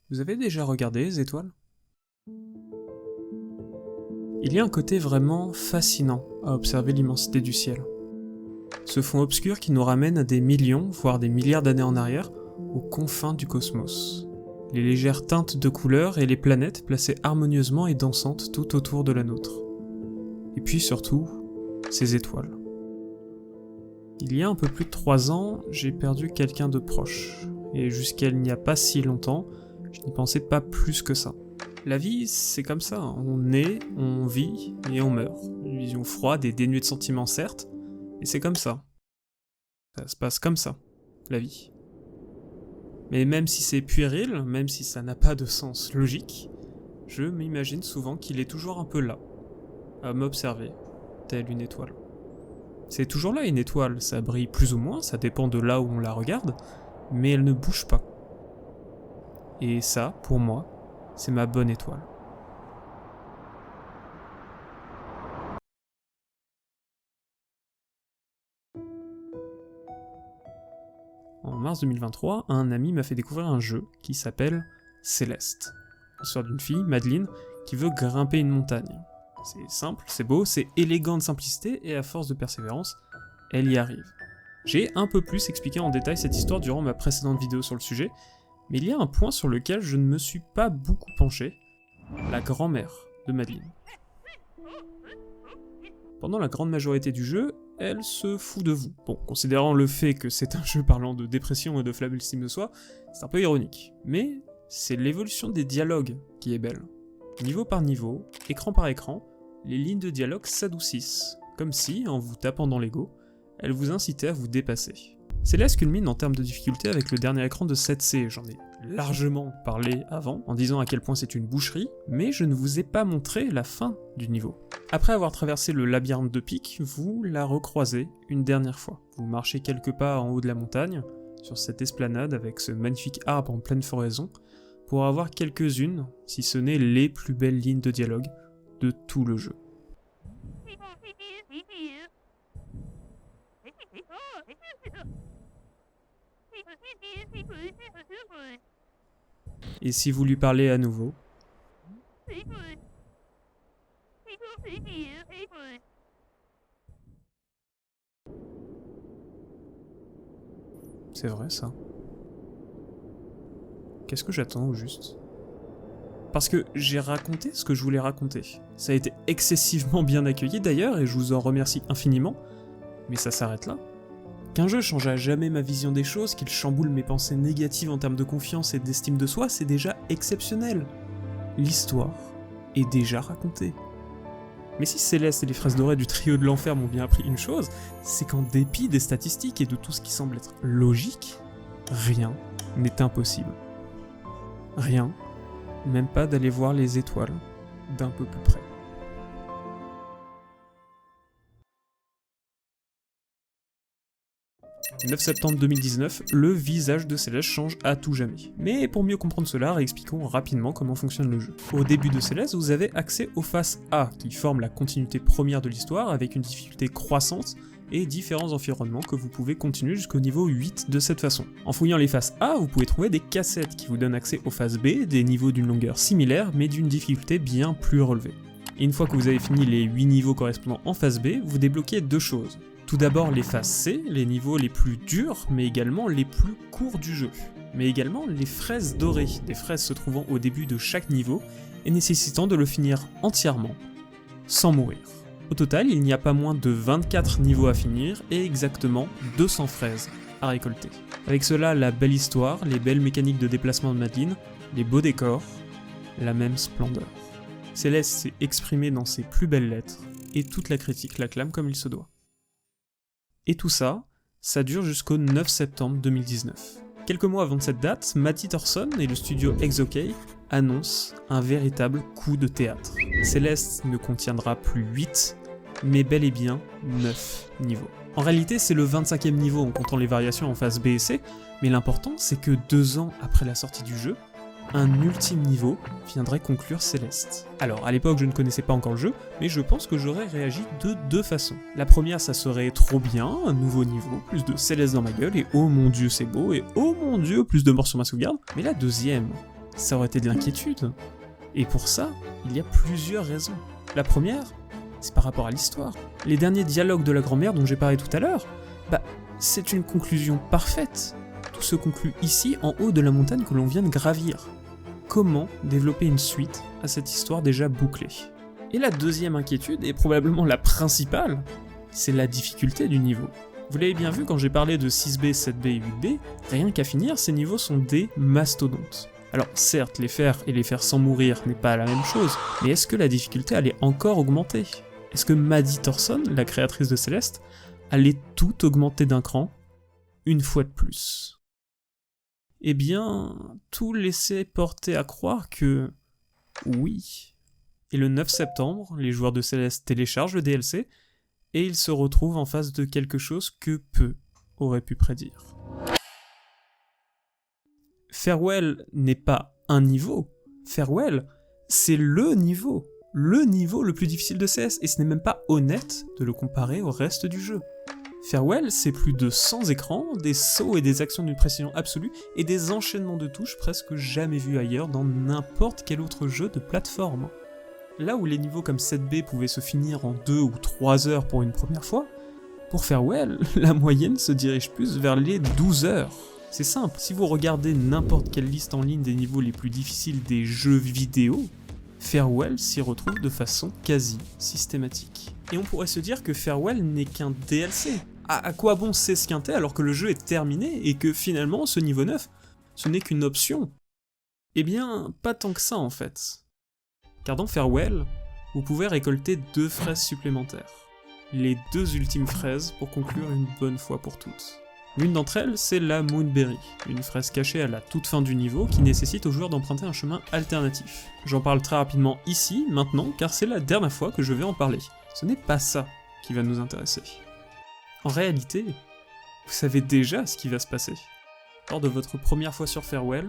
Vous avez déjà regardé les étoiles? Il y a un côté vraiment fascinant à observer l'immensité du ciel. Ce fond obscur qui nous ramène à des millions, voire des milliards d'années en arrière, aux confins du cosmos. Les légères teintes de couleurs et les planètes placées harmonieusement et dansantes tout autour de la nôtre. Et puis surtout, ces étoiles. Il y a un peu plus de 3 ans, j'ai perdu quelqu'un de proche, et jusqu'à il n'y a pas si longtemps, je n'y pensais pas plus que ça. La vie, c'est comme ça, on naît, on vit et on meurt. Une vision froide et dénuée de sentiments certes, mais c'est comme ça. Ça se passe comme ça, la vie. Mais même si c'est puéril, même si ça n'a pas de sens logique, je m'imagine souvent qu'il est toujours un peu là, à m'observer, telle une étoile. C'est toujours là une étoile, ça brille plus ou moins, ça dépend de là où on la regarde, mais elle ne bouge pas. Et ça, pour moi, c'est ma bonne étoile. En mars 2023, un ami m'a fait découvrir un jeu qui s'appelle Céleste. L'histoire d'une fille, Madeline, qui veut grimper une montagne. C'est simple, c'est beau, c'est élégant de simplicité, et à force de persévérance, elle y arrive. J'ai un peu plus expliqué en détail cette histoire durant ma précédente vidéo sur le sujet, mais il y a un point sur lequel je ne me suis pas beaucoup penché, la grand-mère de Madeline. Pendant la grande majorité du jeu, elle se fout de vous. Bon, considérant le fait que c'est un jeu parlant de dépression et de faible estime de soi, c'est un peu ironique. Mais c'est l'évolution des dialogues qui est belle. Niveau par niveau, écran par écran, les lignes de dialogue s'adoucissent, comme si, en vous tapant dans l'ego, elle vous incitait à vous dépasser. Céleste culmine en termes de difficulté avec le dernier écran de 7C, j'en ai largement parlé avant, en disant à quel point c'est une boucherie, mais je ne vous ai pas montré la fin du niveau. Après avoir traversé le labyrinthe de pics, vous la recroisez une dernière fois. Vous marchez quelques pas en haut de la montagne, sur cette esplanade avec ce magnifique arbre en pleine floraison, pour avoir quelques-unes, si ce n'est les plus belles lignes de dialogue de tout le jeu. Et si vous lui parlez à nouveau, c'est vrai ça. Qu'est-ce que j'attends au juste? Parce que j'ai raconté ce que je voulais raconter. Ça a été excessivement bien accueilli d'ailleurs, et je vous en remercie infiniment, mais ça s'arrête là. Qu'un jeu change à jamais ma vision des choses, qu'il chamboule mes pensées négatives en termes de confiance et d'estime de soi, c'est déjà exceptionnel. L'histoire est déjà racontée. Mais si Céleste et les fraises dorées du trio de l'enfer m'ont bien appris une chose, c'est qu'en dépit des statistiques et de tout ce qui semble être logique, rien n'est impossible. Rien, même pas d'aller voir les étoiles d'un peu plus près. Le 9 septembre 2019, le visage de Céleste change à tout jamais. Mais pour mieux comprendre cela, réexpliquons rapidement comment fonctionne le jeu. Au début de Céleste, vous avez accès aux faces A, qui forment la continuité première de l'histoire, avec une difficulté croissante et différents environnements que vous pouvez continuer jusqu'au niveau 8 de cette façon. En fouillant les faces A, vous pouvez trouver des cassettes qui vous donnent accès aux faces B, des niveaux d'une longueur similaire, mais d'une difficulté bien plus relevée. Et une fois que vous avez fini les 8 niveaux correspondant en phase B, vous débloquez deux choses. Tout d'abord les phases C, les niveaux les plus durs, mais également les plus courts du jeu. Mais également les fraises dorées, des fraises se trouvant au début de chaque niveau, et nécessitant de le finir entièrement, sans mourir. Au total, il n'y a pas moins de 24 niveaux à finir, et exactement 200 fraises à récolter. Avec cela, la belle histoire, les belles mécaniques de déplacement de Madeline, les beaux décors, la même splendeur. Céleste s'est exprimé dans ses plus belles lettres, et toute la critique l'acclame comme il se doit. Et tout ça, ça dure jusqu'au 9 septembre 2019. Quelques mois avant cette date, Matty Thorson et le studio XOK annoncent un véritable coup de théâtre. Céleste ne contiendra plus 8, mais bel et bien 9 niveaux. En réalité, c'est le 25e niveau en comptant les variations en phase B et C, mais l'important c'est que 2 ans après la sortie du jeu, un ultime niveau viendrait conclure Céleste. Alors, à l'époque, je ne connaissais pas encore le jeu, mais je pense que j'aurais réagi de deux façons. La première, ça serait trop bien, un nouveau niveau, plus de Céleste dans ma gueule, et oh mon dieu, c'est beau, et oh mon dieu, plus de morts sur ma sauvegarde. Mais la deuxième, ça aurait été de l'inquiétude. Et pour ça, il y a plusieurs raisons. La première, c'est par rapport à l'histoire. Les derniers dialogues de la grand-mère dont j'ai parlé tout à l'heure, c'est une conclusion parfaite. Tout se conclut ici, en haut de la montagne que l'on vient de gravir. Comment développer une suite à cette histoire déjà bouclée? Et la deuxième inquiétude, et probablement la principale, c'est la difficulté du niveau. Vous l'avez bien vu quand j'ai parlé de 6B, 7B et 8B, rien qu'à finir, ces niveaux sont des mastodontes. Alors certes, les faire et les faire sans mourir n'est pas la même chose, mais est-ce que la difficulté allait encore augmenter? Est-ce que Maddie Thorson, la créatrice de Celeste, allait tout augmenter d'un cran, une fois de plus? Eh bien, tout laissait porter à croire que oui. Et le 9 septembre, les joueurs de Celeste téléchargent le DLC, et ils se retrouvent en face de quelque chose que peu auraient pu prédire. Farewell n'est pas un niveau, Farewell, c'est le niveau le plus difficile de CS, et ce n'est même pas honnête de le comparer au reste du jeu. Farewell, c'est plus de 100 écrans, des sauts et des actions d'une précision absolue, et des enchaînements de touches presque jamais vus ailleurs dans n'importe quel autre jeu de plateforme. Là où les niveaux comme 7B pouvaient se finir en 2 ou 3 heures pour une première fois, pour Farewell, la moyenne se dirige plus vers les 12 heures. C'est simple, si vous regardez n'importe quelle liste en ligne des niveaux les plus difficiles des jeux vidéo, Farewell s'y retrouve de façon quasi systématique. Et on pourrait se dire que Farewell n'est qu'un DLC. À quoi bon s'esquinter alors que le jeu est terminé et que finalement ce niveau 9, ce n'est qu'une option? Eh bien, pas tant que ça en fait. Car dans Farewell, vous pouvez récolter 2 fraises supplémentaires. Les 2 ultimes fraises pour conclure une bonne fois pour toutes. L'une d'entre elles, c'est la Moonberry, une fraise cachée à la toute fin du niveau qui nécessite aux joueurs d'emprunter un chemin alternatif. J'en parle très rapidement ici, maintenant, car c'est la dernière fois que je vais en parler. Ce n'est pas ça qui va nous intéresser. En réalité, vous savez déjà ce qui va se passer. Lors de votre première fois sur Farewell,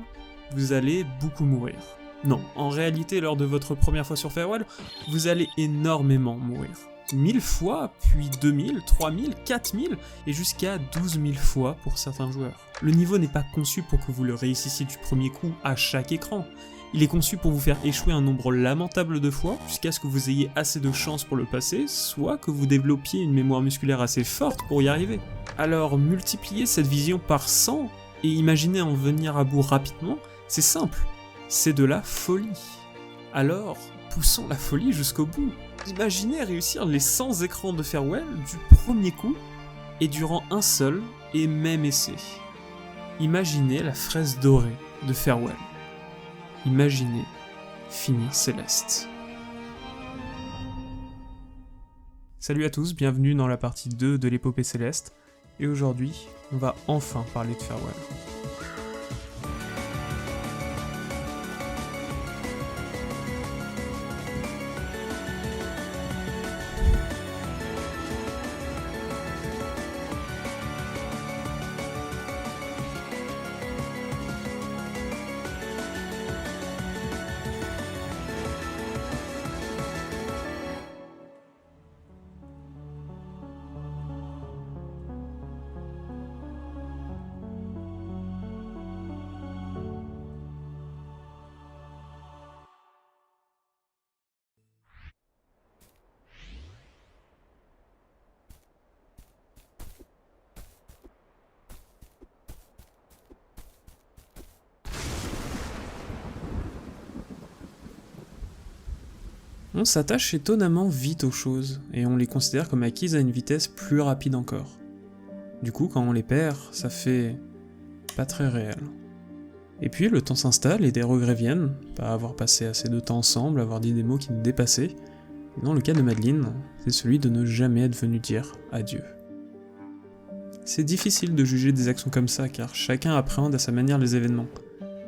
vous allez beaucoup mourir. Non, en réalité, lors de votre première fois sur Farewell, vous allez énormément mourir. 1000 fois, puis 2000, 3000, 4000, et jusqu'à 12 000 fois pour certains joueurs. Le niveau n'est pas conçu pour que vous le réussissiez du premier coup à chaque écran. Il est conçu pour vous faire échouer un nombre lamentable de fois, jusqu'à ce que vous ayez assez de chance pour le passer, soit que vous développiez une mémoire musculaire assez forte pour y arriver. Alors, multiplier cette vision par 100, et imaginer en venir à bout rapidement, c'est simple. C'est de la folie. Alors, poussons la folie jusqu'au bout. Imaginez réussir les 100 écrans de Farewell du premier coup, et durant un seul et même essai. Imaginez la fraise dorée de Farewell. Imaginez finir Céleste. Salut à tous, bienvenue dans la partie 2 de l'épopée Céleste, et aujourd'hui, on va enfin parler de Farewell. On s'attache étonnamment vite aux choses, et on les considère comme acquises à une vitesse plus rapide encore. Du coup, quand on les perd, ça fait pas très réel. Et puis le temps s'installe et des regrets viennent, pas avoir passé assez de temps ensemble, avoir dit des mots qui nous dépassaient, et dans le cas de Madeline, c'est celui de ne jamais être venu dire adieu. C'est difficile de juger des actions comme ça, car chacun appréhende à sa manière les événements,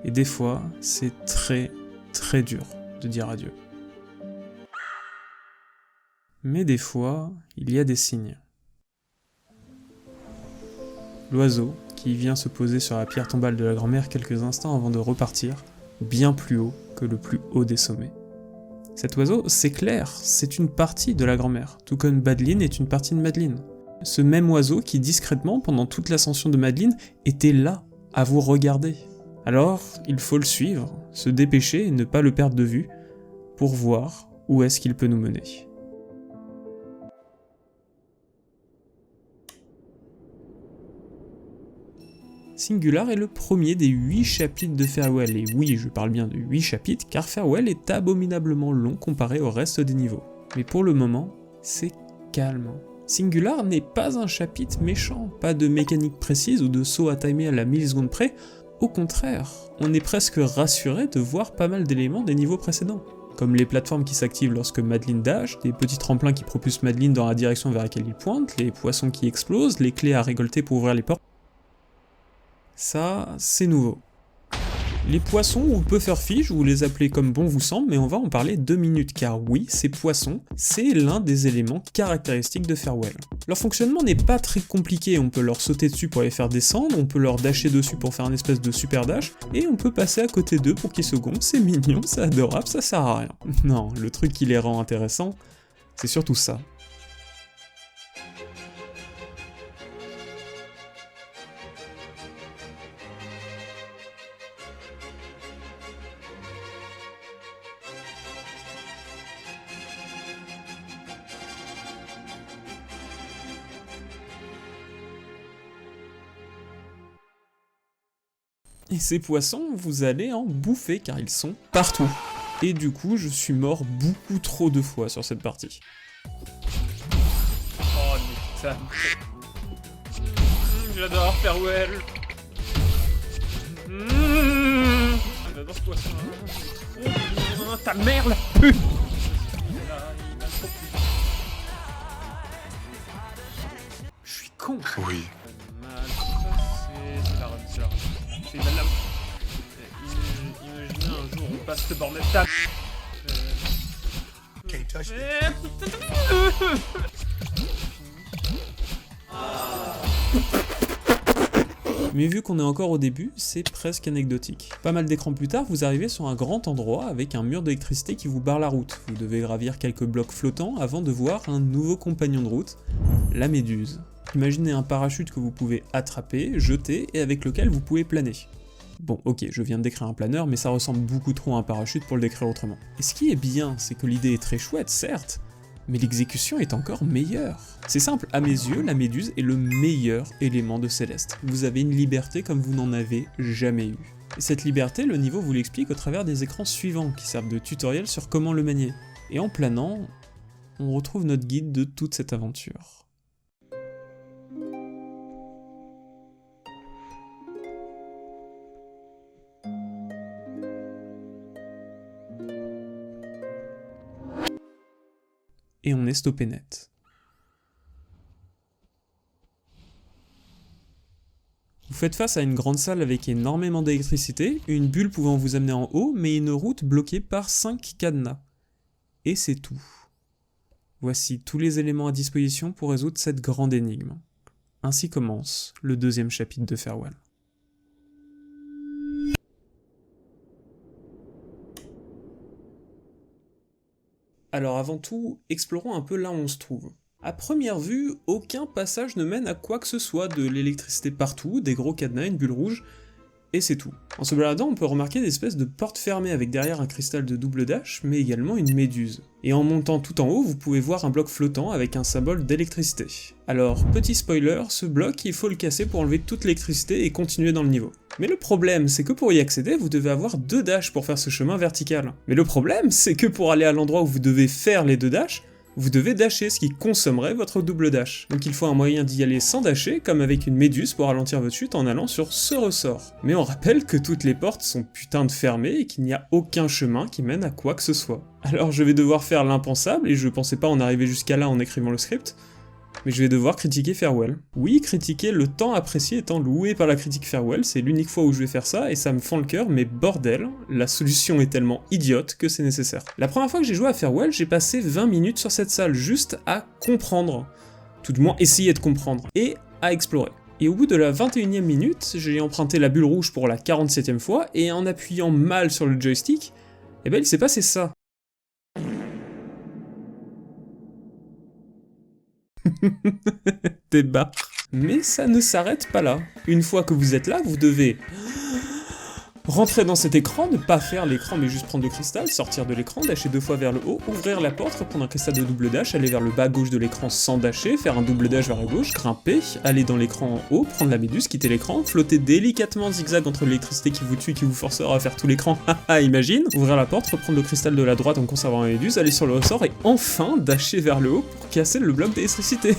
et des fois, c'est très dur de dire adieu. Mais des fois, il y a des signes. L'oiseau, qui vient se poser sur la pierre tombale de la grand-mère quelques instants avant de repartir, bien plus haut que le plus haut des sommets. Cet oiseau, c'est clair, c'est une partie de la grand-mère, tout comme Madeline est une partie de Madeline. Ce même oiseau qui discrètement, pendant toute l'ascension de Madeline, était là, à vous regarder. Alors, il faut le suivre, se dépêcher et ne pas le perdre de vue, pour voir où est-ce qu'il peut nous mener. Singular est le premier des 8 chapitres de Farewell, et oui, je parle bien de 8 chapitres, car Farewell est abominablement long comparé au reste des niveaux. Mais pour le moment, c'est calme. Singular n'est pas un chapitre méchant, pas de mécanique précise ou de saut à timer à la milliseconde près, au contraire, on est presque rassuré de voir pas mal d'éléments des niveaux précédents, comme les plateformes qui s'activent lorsque Madeline dash, des petits tremplins qui propulsent Madeline dans la direction vers laquelle il pointe, les poissons qui explosent, les clés à récolter pour ouvrir les portes. Ça, c'est nouveau. Les poissons ou pufferfish, vous les appelez comme bon vous semble, mais on va en parler 2 minutes, car oui, ces poissons, c'est l'un des éléments caractéristiques de Farewell. Leur fonctionnement n'est pas très compliqué, on peut leur sauter dessus pour les faire descendre, on peut leur dasher dessus pour faire une espèce de super dash, et on peut passer à côté d'eux pour qu'ils se gonflent, c'est mignon, c'est adorable, ça sert à rien. Non, le truc qui les rend intéressants, c'est surtout ça. Et ces poissons, vous allez en bouffer car ils sont partout. Et du coup, je suis mort beaucoup trop de fois sur cette partie. Oh putain. J'adore Farewell. J'adore ce poisson. Oh, ta mère la pute. Je suis con. Oui. Imaginez un jour on passe ce bordel de table. Can't touch me. Mais vu qu'on est encore au début, c'est presque anecdotique. Pas mal d'écrans plus tard, vous arrivez sur un grand endroit avec un mur d'électricité qui vous barre la route. Vous devez gravir quelques blocs flottants avant de voir un nouveau compagnon de route, la méduse. Imaginez un parachute que vous pouvez attraper, jeter et avec lequel vous pouvez planer. Bon, ok, je viens de décrire un planeur, mais ça ressemble beaucoup trop à un parachute pour le décrire autrement. Et ce qui est bien, c'est que l'idée est très chouette, certes, mais l'exécution est encore meilleure. C'est simple, à mes yeux, la méduse est le meilleur élément de Céleste. Vous avez une liberté comme vous n'en avez jamais eu. Et cette liberté, le niveau vous l'explique au travers des écrans suivants, qui servent de tutoriel sur comment le manier. Et en planant, on retrouve notre guide de toute cette aventure. Et on est stoppé net. Vous faites face à une grande salle avec énormément d'électricité, une bulle pouvant vous amener en haut, mais une route bloquée par 5 cadenas. Et c'est tout. Voici tous les éléments à disposition pour résoudre cette grande énigme. Ainsi commence le 2e chapitre de Farewell. Alors avant tout, explorons un peu là où on se trouve. À première vue, aucun passage ne mène à quoi que ce soit, de l'électricité partout, des gros cadenas, une bulle rouge, et c'est tout. En se baladant, on peut remarquer des espèces de portes fermées avec derrière un cristal de double dash, mais également une méduse. Et en montant tout en haut, vous pouvez voir un bloc flottant avec un symbole d'électricité. Alors, petit spoiler, ce bloc, il faut le casser pour enlever toute l'électricité et continuer dans le niveau. Mais le problème, c'est que pour y accéder, vous devez avoir 2 dashs pour faire ce chemin vertical. Mais le problème, c'est que pour aller à l'endroit où vous devez faire les 2 dashs, vous devez dasher, ce qui consommerait votre double dash. Donc il faut un moyen d'y aller sans dasher, comme avec une méduse pour ralentir votre chute en allant sur ce ressort. Mais on rappelle que toutes les portes sont putain de fermées et qu'il n'y a aucun chemin qui mène à quoi que ce soit. Alors je vais devoir faire l'impensable, et je pensais pas en arriver jusqu'à là en écrivant le script, mais je vais devoir critiquer Farewell. Oui, critiquer le temps apprécié étant loué par la critique Farewell, c'est l'unique fois où je vais faire ça, et ça me fend le cœur, mais bordel, la solution est tellement idiote que c'est nécessaire. La première fois que j'ai joué à Farewell, j'ai passé 20 minutes sur cette salle, juste à comprendre. Tout du moins essayer de comprendre, et à explorer. Et au bout de la 21e minute, j'ai emprunté la bulle rouge pour la 47e fois, et en appuyant mal sur le joystick, eh ben il s'est passé ça. T'es bas. Mais ça ne s'arrête pas là. Une fois que vous êtes là, vous devez Rentrer dans cet écran, ne pas faire l'écran mais juste prendre le cristal, sortir de l'écran, dasher 2 fois vers le haut, ouvrir la porte, reprendre un cristal de double dash, aller vers le bas gauche de l'écran sans dasher, faire un double dash vers la gauche, grimper, aller dans l'écran en haut, prendre la méduse, quitter l'écran, flotter délicatement zigzag entre l'électricité qui vous tue et qui vous forcera à faire tout l'écran, haha imagine, ouvrir la porte, reprendre le cristal de la droite en conservant la méduse, aller sur le ressort et enfin dasher vers le haut pour casser le bloc d'électricité.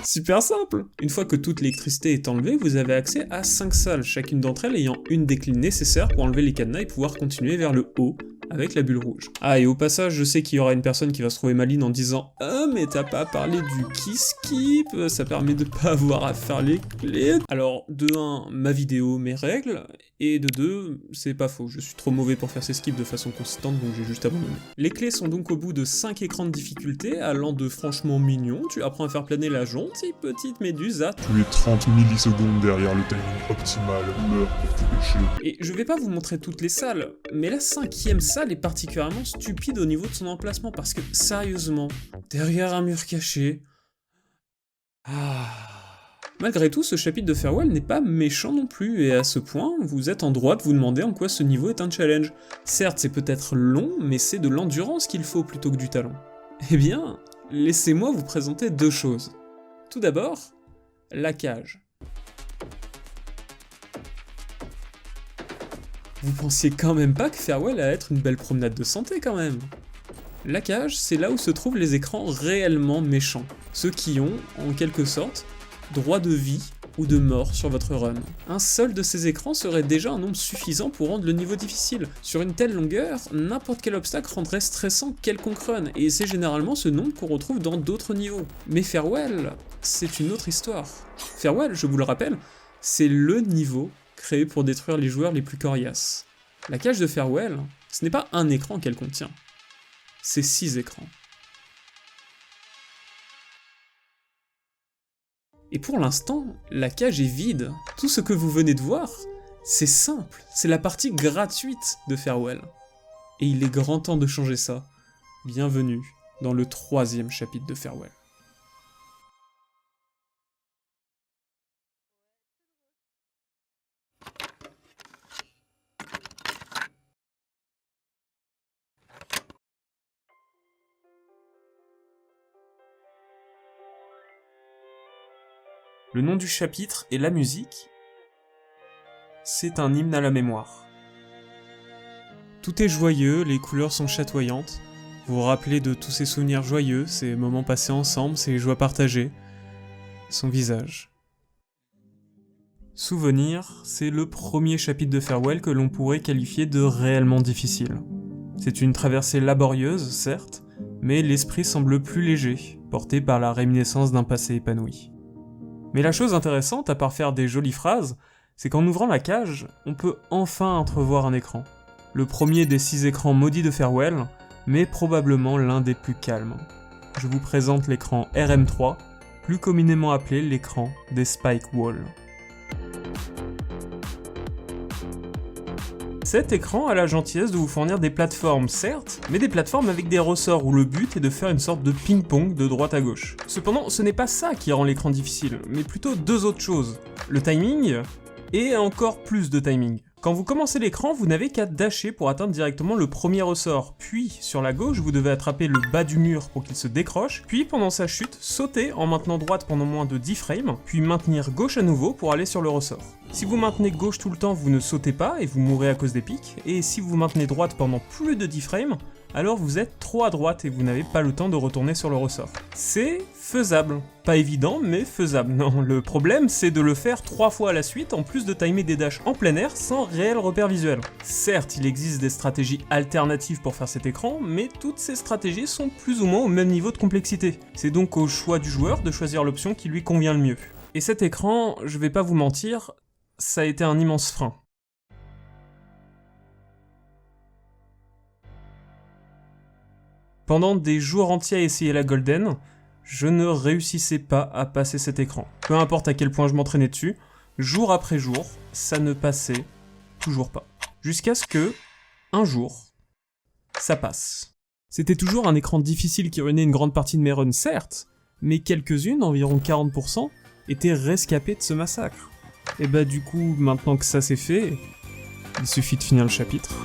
Super simple! Une fois que toute l'électricité est enlevée, vous avez accès à 5 salles, chacune d'entre elles ayant une des clés nécessaires pour enlever les cadenas et pouvoir continuer vers le haut avec la bulle rouge. Ah, et au passage, je sais qu'il y aura une personne qui va se trouver maline en disant « Ah, mais t'as pas parlé du key skip, ça permet de pas avoir à faire les clés. » Alors, de 1, ma vidéo, mes règles, et de 2, c'est pas faux, je suis trop mauvais pour faire ces skips de façon consistante, donc j'ai juste abandonné. Les clés sont donc au bout de 5 écrans de difficulté, allant de franchement mignon, tu apprends à faire planer la gentille petite méduse à tous les 30 millisecondes derrière le timing optimal, meurt pour tes péchés. Et je vais pas vous montrer toutes les salles, mais la 5e salle est particulièrement stupide au niveau de son emplacement, parce que, sérieusement, derrière un mur caché... Malgré tout, ce chapitre de Farewell n'est pas méchant non plus, et à ce point, vous êtes en droit de vous demander en quoi ce niveau est un challenge. Certes, c'est peut-être long, mais c'est de l'endurance qu'il faut plutôt que du talent. Eh bien, laissez-moi vous présenter 2 choses. Tout d'abord, la cage. Vous pensiez quand même pas que Farewell allait être une belle promenade de santé quand même. La cage, c'est là où se trouvent les écrans réellement méchants, ceux qui ont, en quelque sorte, droit de vie ou de mort sur votre run. Un seul de ces écrans serait déjà un nombre suffisant pour rendre le niveau difficile. Sur une telle longueur, n'importe quel obstacle rendrait stressant quelconque run, et c'est généralement ce nombre qu'on retrouve dans d'autres niveaux. Mais Farewell, c'est une autre histoire. Farewell, je vous le rappelle, c'est le niveau créé pour détruire les joueurs les plus coriaces. La cage de Farewell, ce n'est pas un écran qu'elle contient, c'est 6 écrans. Et pour l'instant, la cage est vide. Tout ce que vous venez de voir, c'est simple, c'est la partie gratuite de Farewell. Et il est grand temps de changer ça. Bienvenue dans le 3e chapitre de Farewell. Le nom du chapitre et la musique, c'est un hymne à la mémoire. Tout est joyeux, les couleurs sont chatoyantes, vous vous rappelez de tous ces souvenirs joyeux, ces moments passés ensemble, ces joies partagées, son visage. Souvenir, c'est le premier chapitre de Farewell que l'on pourrait qualifier de réellement difficile. C'est une traversée laborieuse, certes, mais l'esprit semble plus léger, porté par la réminiscence d'un passé épanoui. Mais la chose intéressante, à part faire des jolies phrases, c'est qu'en ouvrant la cage, on peut enfin entrevoir un écran. Le premier des 6 écrans maudits de Farewell, mais probablement l'un des plus calmes. Je vous présente l'écran RM3, plus communément appelé l'écran des Spike Walls. Cet écran a la gentillesse de vous fournir des plateformes, certes, mais des plateformes avec des ressorts où le but est de faire une sorte de ping-pong de droite à gauche. Cependant, ce n'est pas ça qui rend l'écran difficile, mais plutôt 2 autres choses. Le timing, et encore plus de timing. Quand vous commencez l'écran, vous n'avez qu'à dasher pour atteindre directement le premier ressort, puis sur la gauche, vous devez attraper le bas du mur pour qu'il se décroche, puis pendant sa chute, sauter en maintenant droite pendant moins de 10 frames, puis maintenir gauche à nouveau pour aller sur le ressort. Si vous maintenez gauche tout le temps, vous ne sautez pas et vous mourrez à cause des pics, et si vous maintenez droite pendant plus de 10 frames, alors vous êtes trop à droite et vous n'avez pas le temps de retourner sur le ressort. C'est faisable. Pas évident, mais faisable. Non, le problème, c'est de le faire 3 fois à la suite, en plus de timer des dashs en plein air sans réel repère visuel. Certes, il existe des stratégies alternatives pour faire cet écran, mais toutes ces stratégies sont plus ou moins au même niveau de complexité. C'est donc au choix du joueur de choisir l'option qui lui convient le mieux. Et cet écran, je vais pas vous mentir, ça a été un immense frein. Pendant des jours entiers à essayer la Golden, je ne réussissais pas à passer cet écran. Peu importe à quel point je m'entraînais dessus, jour après jour, ça ne passait toujours pas. Jusqu'à ce que, un jour, ça passe. C'était toujours un écran difficile qui ruinait une grande partie de mes runs, certes, mais quelques-unes, environ 40%, étaient rescapées de ce massacre. Et bah du coup, maintenant que ça c'est fait, Il suffit de finir le chapitre.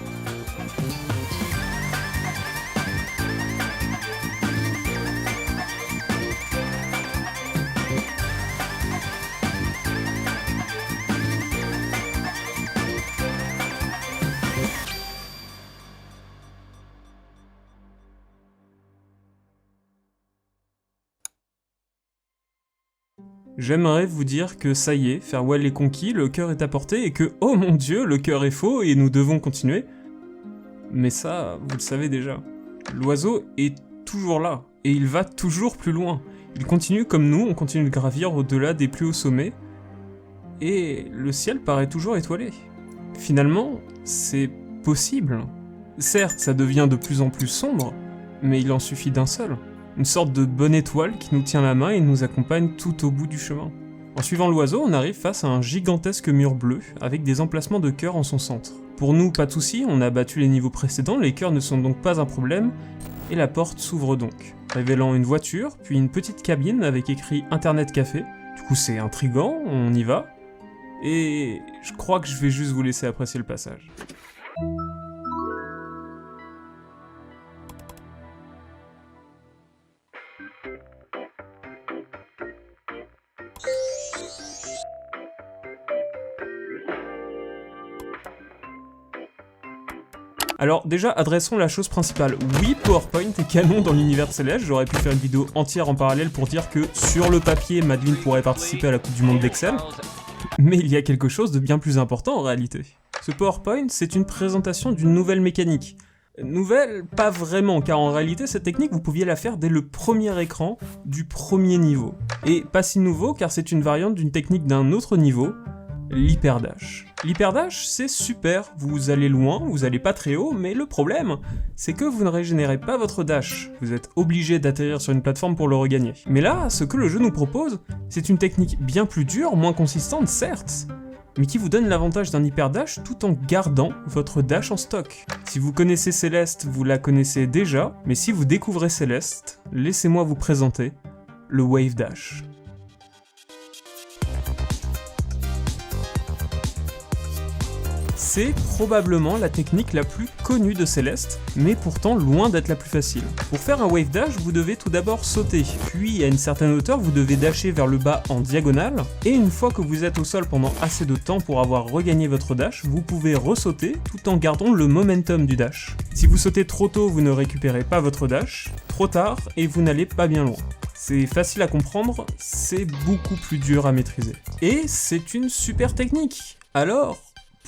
J'aimerais vous dire que ça y est, Farewell est conquis, le cœur est apporté et que, oh mon dieu, le cœur est faux et nous devons continuer. Mais ça, vous le savez déjà. L'oiseau est toujours là, et il va toujours plus loin. Il continue comme nous, on continue de gravir au-delà des plus hauts sommets, et le ciel paraît toujours étoilé. Finalement, c'est possible. Certes, ça devient de plus en plus sombre, mais il en suffit d'un seul. Une sorte de bonne étoile qui nous tient la main et nous accompagne tout au bout du chemin. En suivant l'oiseau, on arrive face à un gigantesque mur bleu, avec des emplacements de cœurs en son centre. Pour nous, pas de soucis, on a battu les niveaux précédents, les cœurs ne sont donc pas un problème, et la porte s'ouvre donc, révélant une voiture, puis une petite cabine avec écrit Internet Café. Du coup c'est intriguant, on y va, et je crois que je vais juste vous laisser apprécier le passage. Alors déjà, adressons la chose principale. Oui, PowerPoint est canon dans l'univers de Céleste, j'aurais pu faire une vidéo entière en parallèle pour dire que sur le papier, Madeline pourrait participer à la Coupe du Monde d'Excel, mais il y a quelque chose de bien plus important en réalité. Ce PowerPoint, c'est une présentation d'une nouvelle mécanique. Nouvelle, pas vraiment, car en réalité, cette technique, vous pouviez la faire dès le premier écran du premier niveau. Et pas si nouveau, car c'est une variante d'une technique d'un autre niveau, l'hyperdash. L'hyperdash, c'est super, vous allez loin, vous allez pas très haut, mais le problème, c'est que vous ne régénérez pas votre dash. Vous êtes obligé d'atterrir sur une plateforme pour le regagner. Mais là, ce que le jeu nous propose, c'est une technique bien plus dure, moins consistante, certes, mais qui vous donne l'avantage d'un hyperdash tout en gardant votre dash en stock. Si vous connaissez Céleste, vous la connaissez déjà, mais si vous découvrez Céleste, laissez-moi vous présenter le Wave Dash. C'est probablement la technique la plus connue de Céleste, mais pourtant loin d'être la plus facile. Pour faire un wave dash, vous devez tout d'abord sauter, puis à une certaine hauteur, vous devez dasher vers le bas en diagonale, et une fois que vous êtes au sol pendant assez de temps pour avoir regagné votre dash, vous pouvez ressauter tout en gardant le momentum du dash. Si vous sautez trop tôt, vous ne récupérez pas votre dash, trop tard, et vous n'allez pas bien loin. C'est facile à comprendre, c'est beaucoup plus dur à maîtriser. Et c'est une super technique. Alors,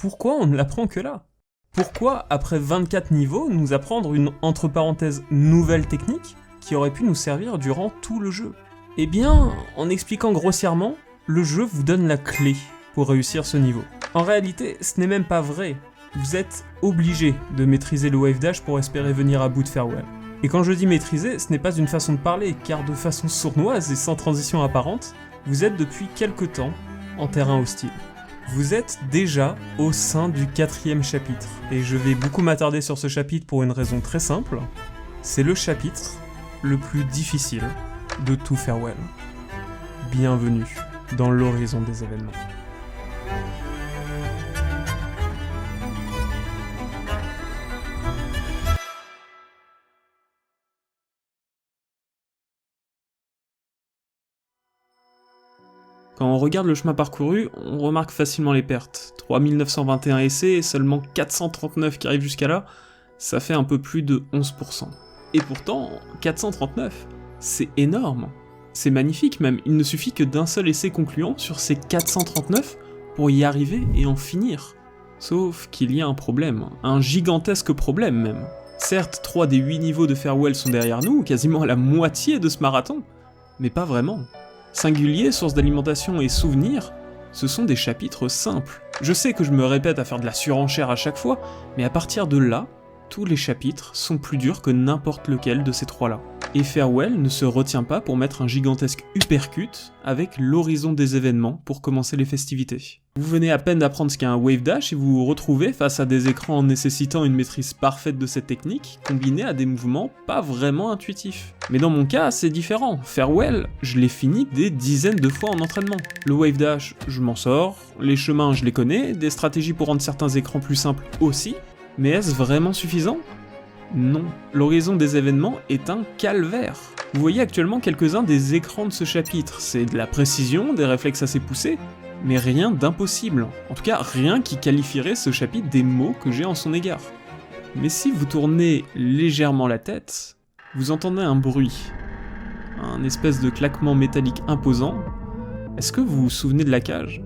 pourquoi on ne l'apprend que là? Pourquoi, après 24 niveaux, nous apprendre une entre parenthèses nouvelle technique qui aurait pu nous servir durant tout le jeu? Eh bien, en expliquant grossièrement, le jeu vous donne la clé pour réussir ce niveau. En réalité, ce n'est même pas vrai. Vous êtes obligé de maîtriser le wave dash pour espérer venir à bout de Farewell. Et quand je dis maîtriser, ce n'est pas une façon de parler, car de façon sournoise et sans transition apparente, vous êtes depuis quelque temps en terrain hostile. Vous êtes déjà au sein du 4e chapitre, et je vais beaucoup m'attarder sur ce chapitre pour une raison très simple, c'est le chapitre le plus difficile de tout Farewell. Bienvenue dans l'horizon des événements. Quand on regarde le chemin parcouru, on remarque facilement les pertes. 3921 essais et seulement 439 qui arrivent jusqu'à là, ça fait un peu plus de 11%. Et pourtant, 439, c'est énorme. C'est magnifique même, il ne suffit que d'un seul essai concluant sur ces 439 pour y arriver et en finir. Sauf qu'il y a un problème, un gigantesque problème même. Certes, 3 des 8 niveaux de Farewell sont derrière nous, quasiment la moitié de ce marathon, mais pas vraiment. Singulier, source d'alimentation et souvenirs, ce sont des chapitres simples. Je sais que je me répète à faire de la surenchère à chaque fois, mais à partir de là, tous les chapitres sont plus durs que n'importe lequel de ces trois-là. Et Farewell ne se retient pas pour mettre un gigantesque uppercut avec l'horizon des événements pour commencer les festivités. Vous venez à peine d'apprendre ce qu'est un wave dash et vous vous retrouvez face à des écrans nécessitant une maîtrise parfaite de cette technique, combinée à des mouvements pas vraiment intuitifs. Mais dans mon cas, c'est différent. Farewell, je l'ai fini des dizaines de fois en entraînement. Le wave dash, je m'en sors, les chemins, je les connais, des stratégies pour rendre certains écrans plus simples aussi, mais est-ce vraiment suffisant ? Non. L'horizon des événements est un calvaire. Vous voyez actuellement quelques-uns des écrans de ce chapitre, c'est de la précision, des réflexes assez poussés, mais rien d'impossible. En tout cas, rien qui qualifierait ce chapitre des mots que j'ai en son égard. Mais si vous tournez légèrement la tête, vous entendez un bruit, un espèce de claquement métallique imposant. Est-ce que vous vous souvenez de la cage ?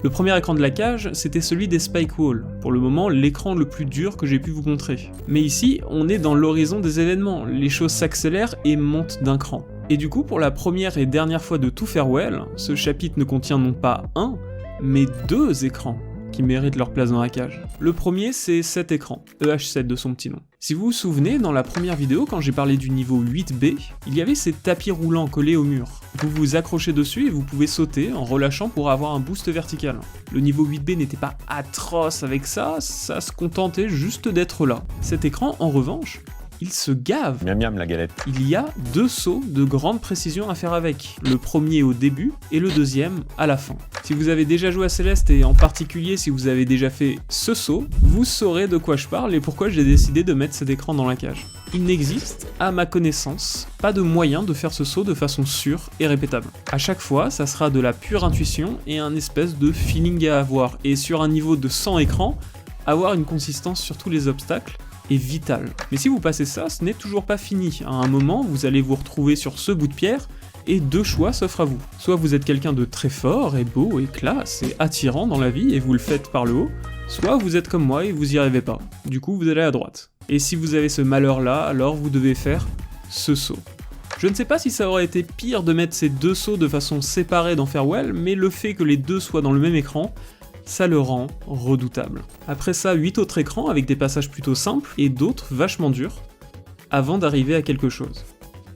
Le premier écran de la cage, c'était celui des Spike Walls, pour le moment l'écran le plus dur que j'ai pu vous montrer. Mais ici, on est dans l'horizon des événements, les choses s'accélèrent et montent d'un cran. Et du coup, pour la première et dernière fois de tout Farewell, ce chapitre ne contient non pas un, mais deux écrans qui méritent leur place dans la cage. Le premier, c'est cet écran, EH7 de son petit nom. Si vous vous souvenez, dans la première vidéo, quand j'ai parlé du niveau 8B, il y avait ces tapis roulants collés au mur. Vous vous accrochez dessus et vous pouvez sauter en relâchant pour avoir un boost vertical. Le niveau 8B n'était pas atroce avec ça, ça se contentait juste d'être là. Cet écran, en revanche, il se gave. Miam miam la galette. Il y a deux sauts de grande précision à faire avec. Le premier au début et le deuxième à la fin. Si vous avez déjà joué à Céleste et en particulier si vous avez déjà fait ce saut, vous saurez de quoi je parle et pourquoi j'ai décidé de mettre cet écran dans la cage. Il n'existe, à ma connaissance, pas de moyen de faire ce saut de façon sûre et répétable. À chaque fois, ça sera de la pure intuition et un espèce de feeling à avoir. Et sur un niveau de 100 écrans, avoir une consistance sur tous les obstacles est vital. Mais si vous passez ça, ce n'est toujours pas fini. À un moment, vous allez vous retrouver sur ce bout de pierre, et deux choix s'offrent à vous. Soit vous êtes quelqu'un de très fort, et beau, et classe, et attirant dans la vie, et vous le faites par le haut, soit vous êtes comme moi et vous y arrivez pas. Du coup, vous allez à droite. Et si vous avez ce malheur-là, alors vous devez faire ce saut. Je ne sais pas si ça aurait été pire de mettre ces deux sauts de façon séparée dans Farewell, mais le fait que les deux soient dans le même écran, ça le rend redoutable. Après ça, 8 autres écrans avec des passages plutôt simples et d'autres vachement durs, avant d'arriver à quelque chose.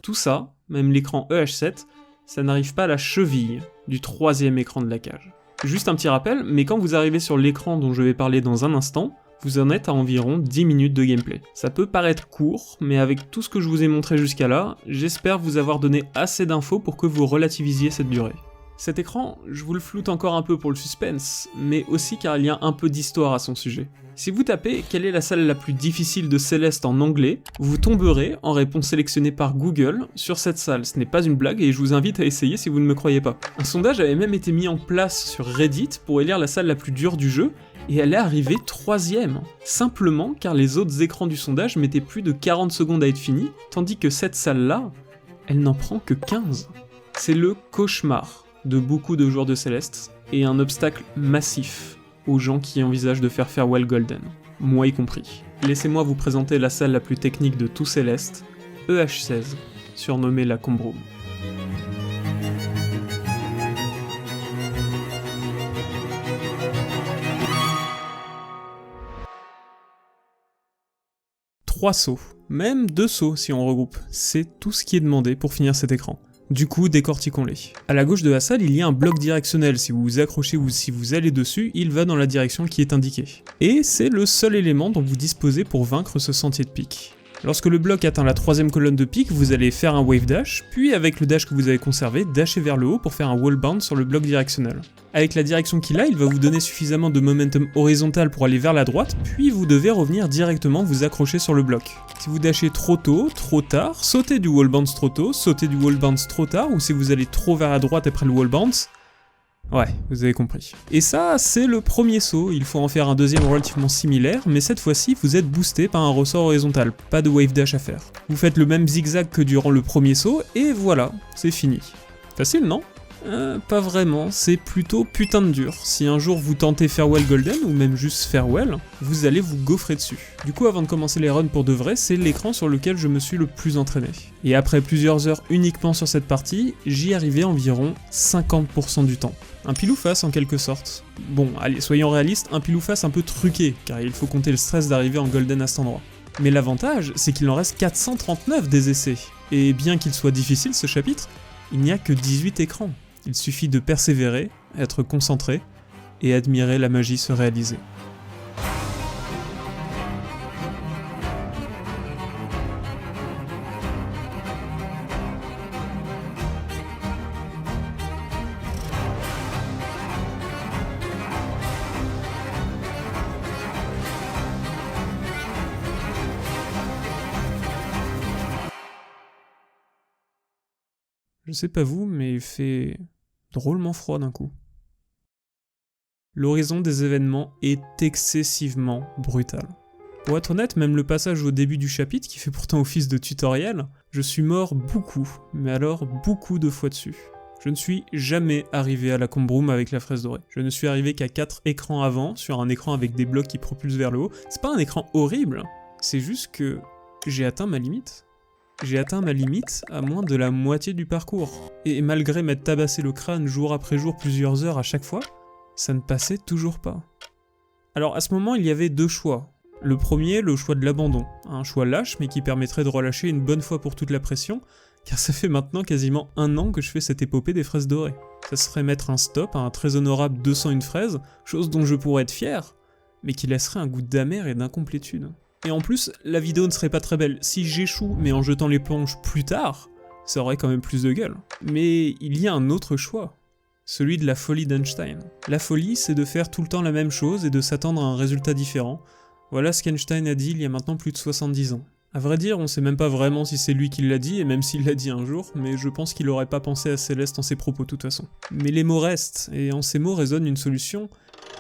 Tout ça, même l'écran EH7, ça n'arrive pas à la cheville du troisième écran de la cage. Juste un petit rappel, mais quand vous arrivez sur l'écran dont je vais parler dans un instant, vous en êtes à environ 10 minutes de gameplay. Ça peut paraître court, mais avec tout ce que je vous ai montré jusqu'à là, j'espère vous avoir donné assez d'infos pour que vous relativisiez cette durée. Cet écran, je vous le floute encore un peu pour le suspense, mais aussi car il y a un peu d'histoire à son sujet. Si vous tapez « Quelle est la salle la plus difficile de Céleste » en anglais, vous tomberez, en réponse sélectionnée par Google, sur cette salle. Ce n'est pas une blague et je vous invite à essayer si vous ne me croyez pas. Un sondage avait même été mis en place sur Reddit pour élire la salle la plus dure du jeu, et elle est arrivée 3ème, simplement car les autres écrans du sondage mettaient plus de 40 secondes à être finis, tandis que cette salle-là, elle n'en prend que 15. C'est le cauchemar de beaucoup de joueurs de Céleste, et un obstacle massif aux gens qui envisagent de faire Farewell Golden, moi y compris. Laissez-moi vous présenter la salle la plus technique de tout Céleste, EH16, surnommée la Comb Room. Trois sauts, même 2 sauts si on regroupe, c'est tout ce qui est demandé pour finir cet écran. Du coup, décortiquons-les. À la gauche de la salle, il y a un bloc directionnel. Si vous vous accrochez ou si vous allez dessus, il va dans la direction qui est indiquée. Et c'est le seul élément dont vous disposez pour vaincre ce sentier de pic. Lorsque le bloc atteint la 3ème colonne de pic, vous allez faire un wave dash, puis avec le dash que vous avez conservé, dasher vers le haut pour faire un wall bound sur le bloc directionnel. Avec la direction qu'il a, il va vous donner suffisamment de momentum horizontal pour aller vers la droite, puis vous devez revenir directement vous accrocher sur le bloc. Si vous dashez trop tôt, trop tard, sautez du wall bounce trop tôt, sautez du wall bounce trop tard, ou si vous allez trop vers la droite après le wall bounce, ouais, vous avez compris. Et ça, c'est le premier saut, il faut en faire un deuxième relativement similaire, mais cette fois-ci, vous êtes boosté par un ressort horizontal, pas de wave dash à faire. Vous faites le même zigzag que durant le premier saut, et voilà, c'est fini. Facile, non ? Pas vraiment, c'est plutôt putain de dur. Si un jour vous tentez Farewell Golden, ou même juste Farewell, vous allez vous gaufrer dessus. Du coup, avant de commencer les runs pour de vrai, c'est l'écran sur lequel je me suis le plus entraîné. Et après plusieurs heures uniquement sur cette partie, j'y arrivais environ 50% du temps. Un pile ou face en quelque sorte. Bon, allez, soyons réalistes, un pile ou face un peu truqué, car il faut compter le stress d'arriver en Golden à cet endroit. Mais l'avantage, c'est qu'il en reste 439 des essais. Et bien qu'il soit difficile ce chapitre, il n'y a que 18 écrans. Il suffit de persévérer, être concentré, et admirer la magie se réaliser. Je sais pas vous, mais il fait drôlement froid d'un coup. L'horizon des événements est excessivement brutal. Pour être honnête, même le passage au début du chapitre, qui fait pourtant office de tutoriel, je suis mort beaucoup, mais alors beaucoup de fois dessus. Je ne suis jamais arrivé à la Combe Room avec la fraise dorée. Je ne suis arrivé qu'à 4 écrans avant, sur un écran avec des blocs qui propulsent vers le haut. C'est pas un écran horrible, c'est juste que j'ai atteint ma limite. J'ai atteint ma limite à moins de la moitié du parcours. Et malgré m'être tabassé le crâne jour après jour plusieurs heures à chaque fois, ça ne passait toujours pas. Alors à ce moment, il y avait 2 choix. Le premier, le choix de l'abandon. Un choix lâche, mais qui permettrait de relâcher une bonne fois pour toute la pression, car ça fait maintenant quasiment 1 an que je fais cette épopée des fraises dorées. Ça serait mettre un stop à un très honorable 201 fraises, chose dont je pourrais être fier, mais qui laisserait un goût d'amer et d'incomplétude. Et en plus, la vidéo ne serait pas très belle. Si j'échoue, mais en jetant les planches plus tard, ça aurait quand même plus de gueule. Mais il y a un autre choix. Celui de la folie d'Einstein. La folie, c'est de faire tout le temps la même chose et de s'attendre à un résultat différent. Voilà ce qu'Einstein a dit il y a maintenant plus de 70 ans. À vrai dire, on sait même pas vraiment si c'est lui qui l'a dit, et même s'il l'a dit un jour, mais je pense qu'il aurait pas pensé à Céleste en ses propos de toute façon. Mais les mots restent, et en ces mots résonne une solution,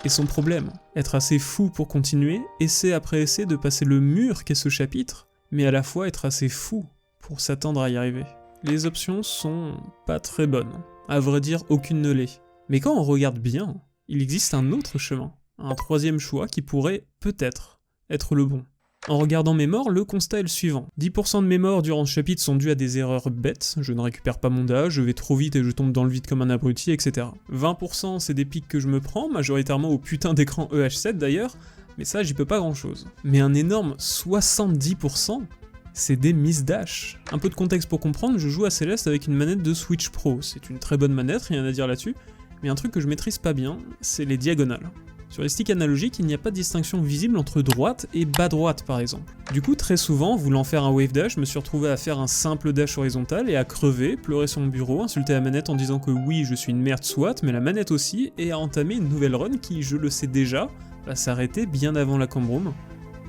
et son problème. Être assez fou pour continuer, essai après essai de passer le mur qu'est ce chapitre, mais à la fois être assez fou pour s'attendre à y arriver. Les options sont pas très bonnes. À vrai dire, aucune ne l'est. Mais quand on regarde bien, il existe un autre chemin, un troisième choix qui pourrait, peut-être, être le bon. En regardant mes morts, le constat est le suivant. 10% de mes morts durant ce chapitre sont dus à des erreurs bêtes, je ne récupère pas mon dash, je vais trop vite et je tombe dans le vide comme un abruti, etc. 20% c'est des pics que je me prends, majoritairement au putain d'écran EH7 d'ailleurs, mais ça j'y peux pas grand chose. Mais un énorme 70%, c'est des miss dash. Un peu de contexte pour comprendre, je joue à Céleste avec une manette de Switch Pro, c'est une très bonne manette, rien à dire là-dessus, mais un truc que je maîtrise pas bien, c'est les diagonales. Sur les sticks analogiques, il n'y a pas de distinction visible entre droite et bas droite par exemple. Du coup, très souvent, voulant faire un wave dash, je me suis retrouvé à faire un simple dash horizontal et à crever, pleurer sur mon bureau, insulter la manette en disant que oui, je suis une merde soit, mais la manette aussi, et à entamer une nouvelle run qui, je le sais déjà, va s'arrêter bien avant la Combe Room,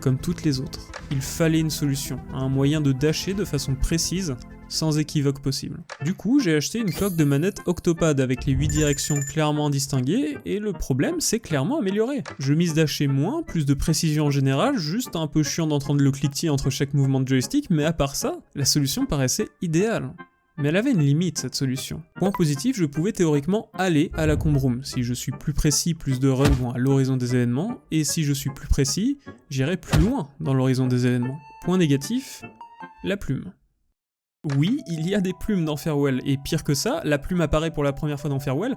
comme toutes les autres. Il fallait une solution, un moyen de dasher de façon précise, sans équivoque possible. Du coup, j'ai acheté une coque de manette Octopad avec les 8 directions clairement distinguées, et le problème c'est clairement amélioré. Je mise dasher moins, plus de précision en général, juste un peu chiant d'entendre le cliquetis entre chaque mouvement de joystick, mais à part ça, la solution paraissait idéale. Mais elle avait une limite cette solution. Point positif, je pouvais théoriquement aller à la Combe Room. Si je suis plus précis, plus de runs vont à l'horizon des événements, et si je suis plus précis, j'irai plus loin dans l'horizon des événements. Point négatif, la plume. Oui, il y a des plumes dans Farewell, et pire que ça, la plume apparaît pour la première fois dans Farewell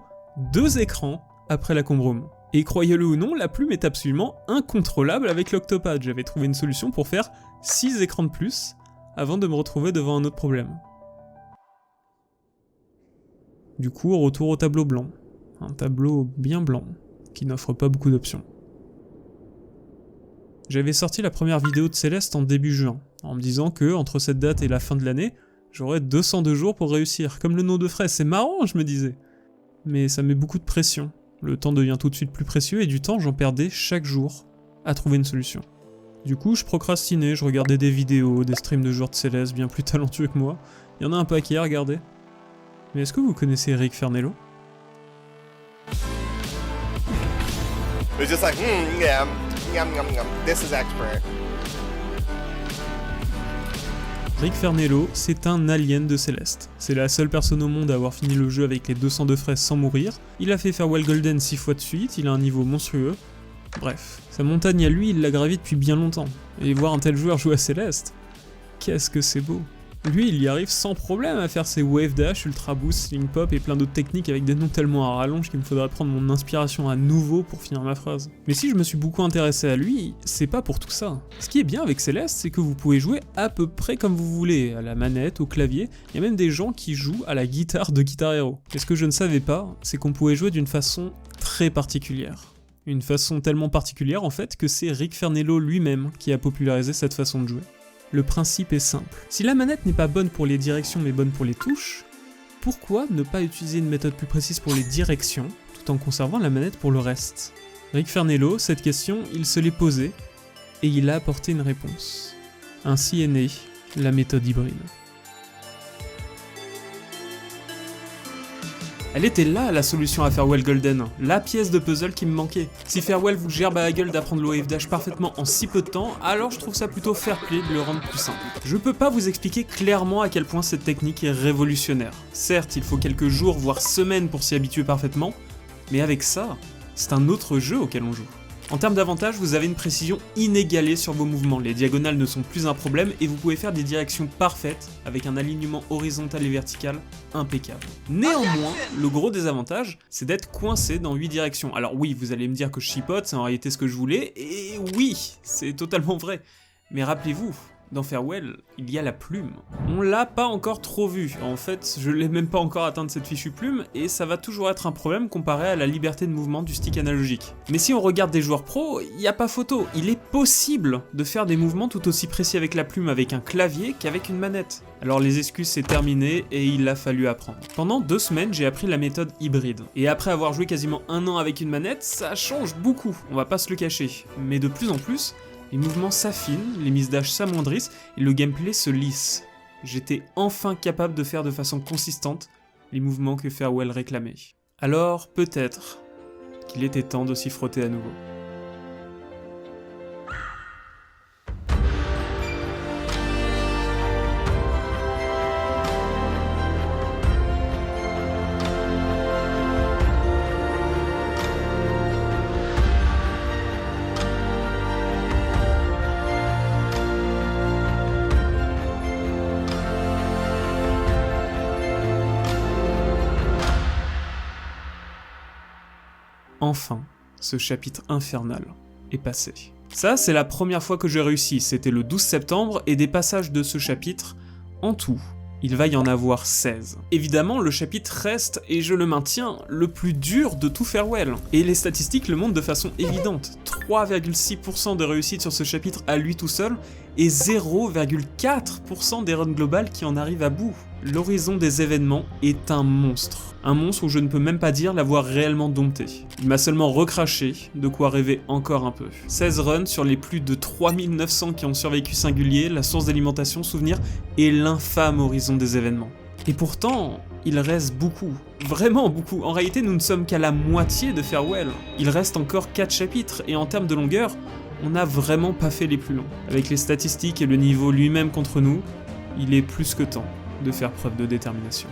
2 écrans après la Combe Room. Et croyez-le ou non, la plume est absolument incontrôlable avec l'Octopad. J'avais trouvé une solution pour faire 6 écrans de plus, avant de me retrouver devant un autre problème. Du coup, retour au tableau blanc. Un tableau bien blanc, qui n'offre pas beaucoup d'options. J'avais sorti la première vidéo de Céleste en début juin, en me disant que, entre cette date et la fin de l'année, j'aurais 202 jours pour réussir. Comme le nom de fraise, c'est marrant, je me disais. Mais ça met beaucoup de pression. Le temps devient tout de suite plus précieux et du temps, j'en perdais chaque jour à trouver une solution. Du coup, je procrastinais, je regardais des vidéos, des streams de joueurs de Céleste bien plus talentueux que moi. Il y en a un paquet à regarder. Mais est-ce que vous connaissez Rick Fernello? It's just like, yeah, yum, yum, yum. This is expert. Rick Fernello, c'est un alien de Céleste. C'est la seule personne au monde à avoir fini le jeu avec les 202 fraises sans mourir. Il a fait Farewell Golden 6 fois de suite, il a un niveau monstrueux. Bref, sa montagne à lui, il l'a gravie depuis bien longtemps. Et voir un tel joueur jouer à Céleste, qu'est-ce que c'est beau. Lui, il y arrive sans problème à faire ses wave dash, ultra boost, sling pop et plein d'autres techniques avec des noms tellement à rallonge qu'il me faudrait prendre mon inspiration à nouveau pour finir ma phrase. Mais si je me suis beaucoup intéressé à lui, c'est pas pour tout ça. Ce qui est bien avec Céleste, c'est que vous pouvez jouer à peu près comme vous voulez, à la manette, au clavier, il y a même des gens qui jouent à la guitare de Guitar Hero. Et ce que je ne savais pas, c'est qu'on pouvait jouer d'une façon très particulière. Une façon tellement particulière en fait que c'est Rick Fernello lui-même qui a popularisé cette façon de jouer. Le principe est simple. Si la manette n'est pas bonne pour les directions mais bonne pour les touches, pourquoi ne pas utiliser une méthode plus précise pour les directions tout en conservant la manette pour le reste? Rick Fernello, cette question, il se l'est posée et il a apporté une réponse. Ainsi est née la méthode hybride. Elle était là la solution à Farewell Golden, la pièce de puzzle qui me manquait. Si Farewell vous gerbe à la gueule d'apprendre le wave dash parfaitement en si peu de temps, alors je trouve ça plutôt fair play de le rendre plus simple. Je peux pas vous expliquer clairement à quel point cette technique est révolutionnaire. Certes, il faut quelques jours voire semaines pour s'y habituer parfaitement, mais avec ça, c'est un autre jeu auquel on joue. En termes d'avantages, vous avez une précision inégalée sur vos mouvements, les diagonales ne sont plus un problème et vous pouvez faire des directions parfaites avec un alignement horizontal et vertical impeccable. Néanmoins, le gros désavantage, c'est d'être coincé dans 8 directions. Alors oui, vous allez me dire que je chipote, c'est en réalité ce que je voulais, et oui, c'est totalement vrai. Mais rappelez-vous, dans Farewell, il y a la plume. On l'a pas encore trop vu, en fait, je l'ai même pas encore atteint cette fichue plume, et ça va toujours être un problème comparé à la liberté de mouvement du stick analogique. Mais si on regarde des joueurs pros, il n'y a pas photo, il est possible de faire des mouvements tout aussi précis avec la plume avec un clavier qu'avec une manette. Alors les excuses c'est terminé, et il a fallu apprendre. Pendant 2 semaines, j'ai appris la méthode hybride. Et après avoir joué quasiment 1 an avec une manette, ça change beaucoup, on va pas se le cacher. Mais de plus en plus, les mouvements s'affinent, les mises dash s'amoindrissent et le gameplay se lisse. J'étais enfin capable de faire de façon consistante les mouvements que Farewell réclamait. Alors peut-être qu'il était temps de s'y frotter à nouveau. Enfin, ce chapitre infernal est passé. Ça, c'est la première fois que j'ai réussi, c'était le 12 septembre, et des passages de ce chapitre, en tout, il va y en avoir 16. Évidemment, le chapitre reste, et je le maintiens, le plus dur de tout Farewell. Et les statistiques le montrent de façon évidente. 3,6% de réussite sur ce chapitre à lui tout seul, et 0,4% des runs globales qui en arrivent à bout. L'horizon des événements est un monstre. Un monstre où je ne peux même pas dire l'avoir réellement dompté. Il m'a seulement recraché, de quoi rêver encore un peu. 16 runs sur les plus de 3900 qui ont survécu singulier, la source d'alimentation, souvenir et l'infâme horizon des événements. Et pourtant, il reste beaucoup. Vraiment beaucoup. En réalité, nous ne sommes qu'à la moitié de Farewell. Il reste encore 4 chapitres, et en termes de longueur, on n'a vraiment pas fait les plus longs. Avec les statistiques et le niveau lui-même contre nous, il est plus que temps de faire preuve de détermination.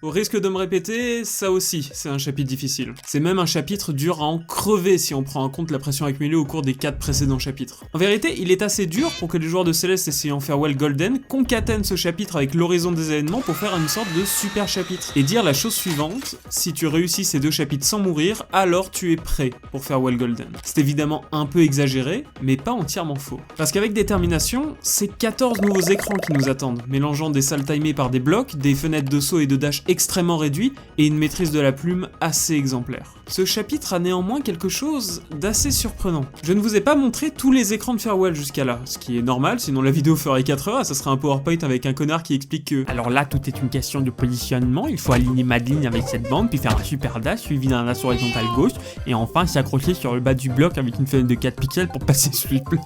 Au risque de me répéter, ça aussi, c'est un chapitre difficile. C'est même un chapitre dur à en crever si on prend en compte la pression accumulée au cours des 4 précédents chapitres. En vérité, il est assez dur pour que les joueurs de Céleste essayant Farewell Golden concatènent ce chapitre avec l'horizon des événements pour faire une sorte de super chapitre. Et dire la chose suivante, si tu réussis ces 2 chapitres sans mourir, alors tu es prêt pour Farewell Golden. C'est évidemment un peu exagéré, mais pas entièrement faux. Parce qu'avec détermination, c'est 14 nouveaux écrans qui nous attendent, mélangeant des salles timées par des blocs, des fenêtres de saut et de dash extrêmement réduit et une maîtrise de la plume assez exemplaire. Ce chapitre a néanmoins quelque chose d'assez surprenant. Je ne vous ai pas montré tous les écrans de Farewell jusqu'à là, ce qui est normal, sinon la vidéo ferait 4 heures et ça serait un PowerPoint avec un connard qui explique que alors là tout est une question de positionnement, il faut aligner ma ligne avec cette bande, puis faire un super dash suivi d'un lasso horizontal gauche, et enfin s'accrocher sur le bas du bloc avec une fenêtre de 4 pixels pour passer sous le bloc.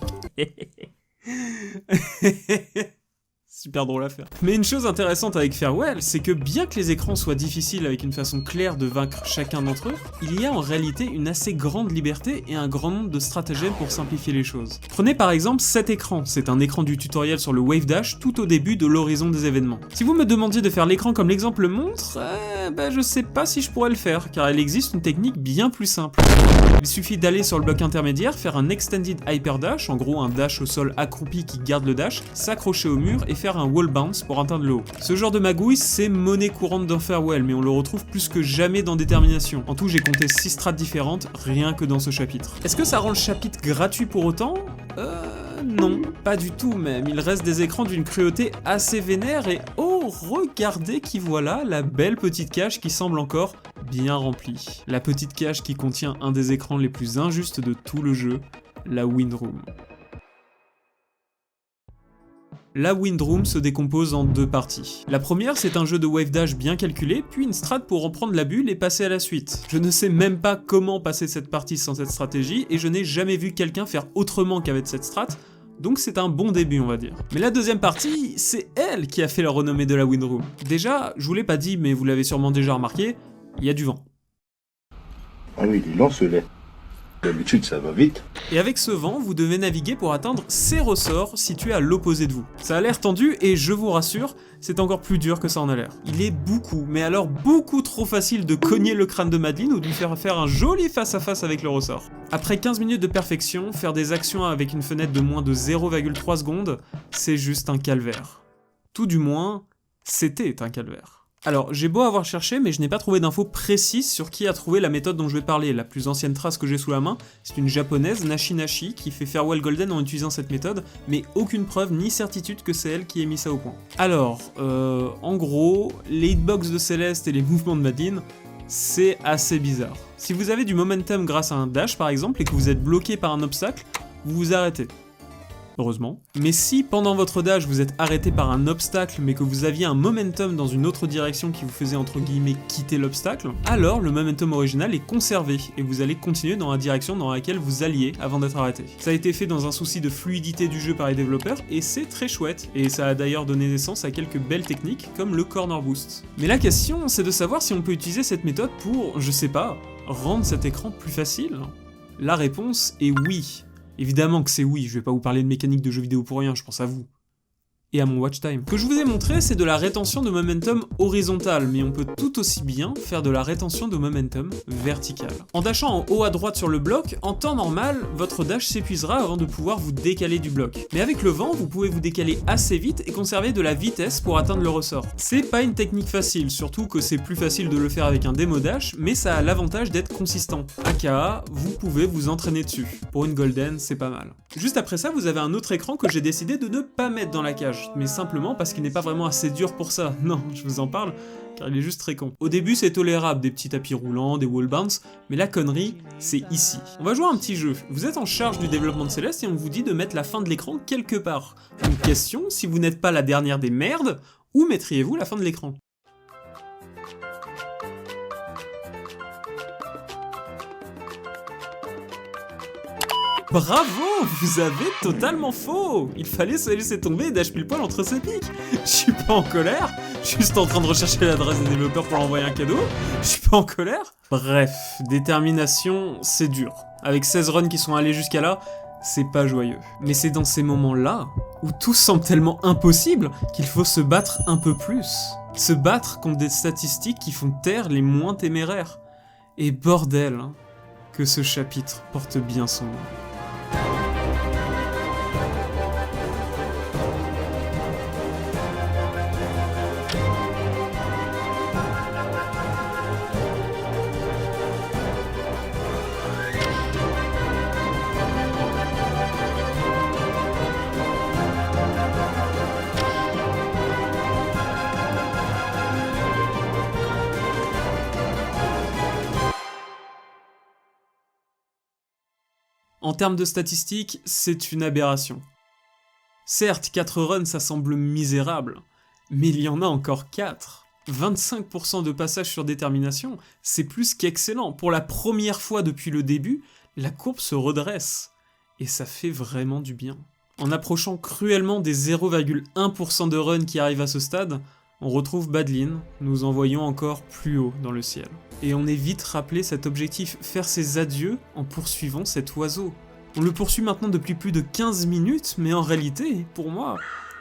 Super drôle à faire. Mais une chose intéressante avec Farewell, c'est que bien que les écrans soient difficiles avec une façon claire de vaincre chacun d'entre eux, il y a en réalité une assez grande liberté et un grand nombre de stratagèmes pour simplifier les choses. Prenez par exemple cet écran, c'est un écran du tutoriel sur le Wave Dash tout au début de l'horizon des événements. Si vous me demandiez de faire l'écran comme l'exemple le montre, je sais pas si je pourrais le faire, car il existe une technique bien plus simple. Il suffit d'aller sur le bloc intermédiaire, faire un Extended Hyper Dash, en gros un dash au sol accroupi qui garde le dash, s'accrocher au mur et faire un wall bounce pour atteindre le haut. Ce genre de magouille, c'est monnaie courante dans Farewell, mais on le retrouve plus que jamais dans Détermination. En tout, j'ai compté 6 strates différentes, rien que dans ce chapitre. Est-ce que ça rend le chapitre gratuit pour autant ? Non, pas du tout même. Il reste des écrans d'une cruauté assez vénère et oh, regardez qui voilà, la belle petite cache qui semble encore bien remplie. La petite cache qui contient un des écrans les plus injustes de tout le jeu, la Wind Room. La Wind Room se décompose en deux parties. La première, c'est un jeu de wave dash bien calculé, puis une strat pour reprendre la bulle et passer à la suite. Je ne sais même pas comment passer cette partie sans cette stratégie, et je n'ai jamais vu quelqu'un faire autrement qu'avec cette strat, donc c'est un bon début on va dire. Mais la deuxième partie, c'est elle qui a fait la renommée de la Wind Room. Déjà, je vous l'ai pas dit, mais vous l'avez sûrement déjà remarqué, il y a du vent. Ah oui, il est lent ce lait. D'habitude, ça va vite. Et avec ce vent, vous devez naviguer pour atteindre ces ressorts situés à l'opposé de vous. Ça a l'air tendu et je vous rassure, c'est encore plus dur que ça en a l'air. Il est beaucoup, mais alors beaucoup trop facile de cogner le crâne de Madeline ou de lui faire un joli face-à-face avec le ressort. Après 15 minutes de perfection, faire des actions avec une fenêtre de moins de 0,3 secondes, c'est juste un calvaire. Tout du moins, c'était un calvaire. Alors, j'ai beau avoir cherché, mais je n'ai pas trouvé d'infos précises sur qui a trouvé la méthode dont je vais parler. La plus ancienne trace que j'ai sous la main, c'est une japonaise, Nashi Nashi, qui fait Farewell Golden en utilisant cette méthode, mais aucune preuve ni certitude que c'est elle qui ait mis ça au point. Alors, en gros, les hitbox de Céleste et les mouvements de Madeline, c'est assez bizarre. Si vous avez du momentum grâce à un dash par exemple, et que vous êtes bloqué par un obstacle, vous vous arrêtez. Heureusement. Mais si pendant votre dash vous êtes arrêté par un obstacle mais que vous aviez un momentum dans une autre direction qui vous faisait entre guillemets quitter l'obstacle, alors le momentum original est conservé et vous allez continuer dans la direction dans laquelle vous alliez avant d'être arrêté. Ça a été fait dans un souci de fluidité du jeu par les développeurs et c'est très chouette, et ça a d'ailleurs donné naissance à quelques belles techniques comme le corner boost. Mais la question c'est de savoir si on peut utiliser cette méthode pour, je sais pas, rendre cet écran plus facile. La réponse est oui. Évidemment que c'est oui, je vais pas vous parler de mécanique de jeux vidéo pour rien, je pense à vous. Et à mon watch time. Ce que je vous ai montré, c'est de la rétention de momentum horizontale, mais on peut tout aussi bien faire de la rétention de momentum verticale. En dashant en haut à droite sur le bloc, en temps normal, votre dash s'épuisera avant de pouvoir vous décaler du bloc. Mais avec le vent, vous pouvez vous décaler assez vite et conserver de la vitesse pour atteindre le ressort. C'est pas une technique facile, surtout que c'est plus facile de le faire avec un démo dash, mais ça a l'avantage d'être consistant. AKA, vous pouvez vous entraîner dessus. Pour une golden, c'est pas mal. Juste après ça, vous avez un autre écran que j'ai décidé de ne pas mettre dans la cage. Mais simplement parce qu'il n'est pas vraiment assez dur pour ça. Non, je vous en parle, car il est juste très con. Au début, c'est tolérable, des petits tapis roulants, des wall bounce, mais la connerie, c'est ici. On va jouer à un petit jeu. Vous êtes en charge du développement de Céleste et on vous dit de mettre la fin de l'écran quelque part. Une question, si vous n'êtes pas la dernière des merdes, où mettriez-vous la fin de l'écran ? Bravo, vous avez totalement faux. Il fallait se laisser tomber et dash pile poil entre ses pics. Je suis pas en colère, juste en train de rechercher l'adresse des développeurs pour l'envoyer un cadeau. Je suis pas en colère. Bref, détermination, c'est dur. Avec 16 runs qui sont allés jusqu'à là, c'est pas joyeux. Mais c'est dans ces moments-là, où tout semble tellement impossible, qu'il faut se battre un peu plus. Se battre contre des statistiques qui font taire les moins téméraires. Et bordel, hein, que ce chapitre porte bien son nom. En termes de statistiques, c'est une aberration. Certes, 4 runs ça semble misérable, mais il y en a encore 4. 25% de passage sur détermination, c'est plus qu'excellent. Pour la première fois depuis le début, la courbe se redresse. Et ça fait vraiment du bien. En approchant cruellement des 0,1% de runs qui arrivent à ce stade, on retrouve Madeline, nous envoyons encore plus haut dans le ciel. Et on est vite rappelé cet objectif, faire ses adieux en poursuivant cet oiseau. On le poursuit maintenant depuis plus de 15 minutes, mais en réalité, pour moi,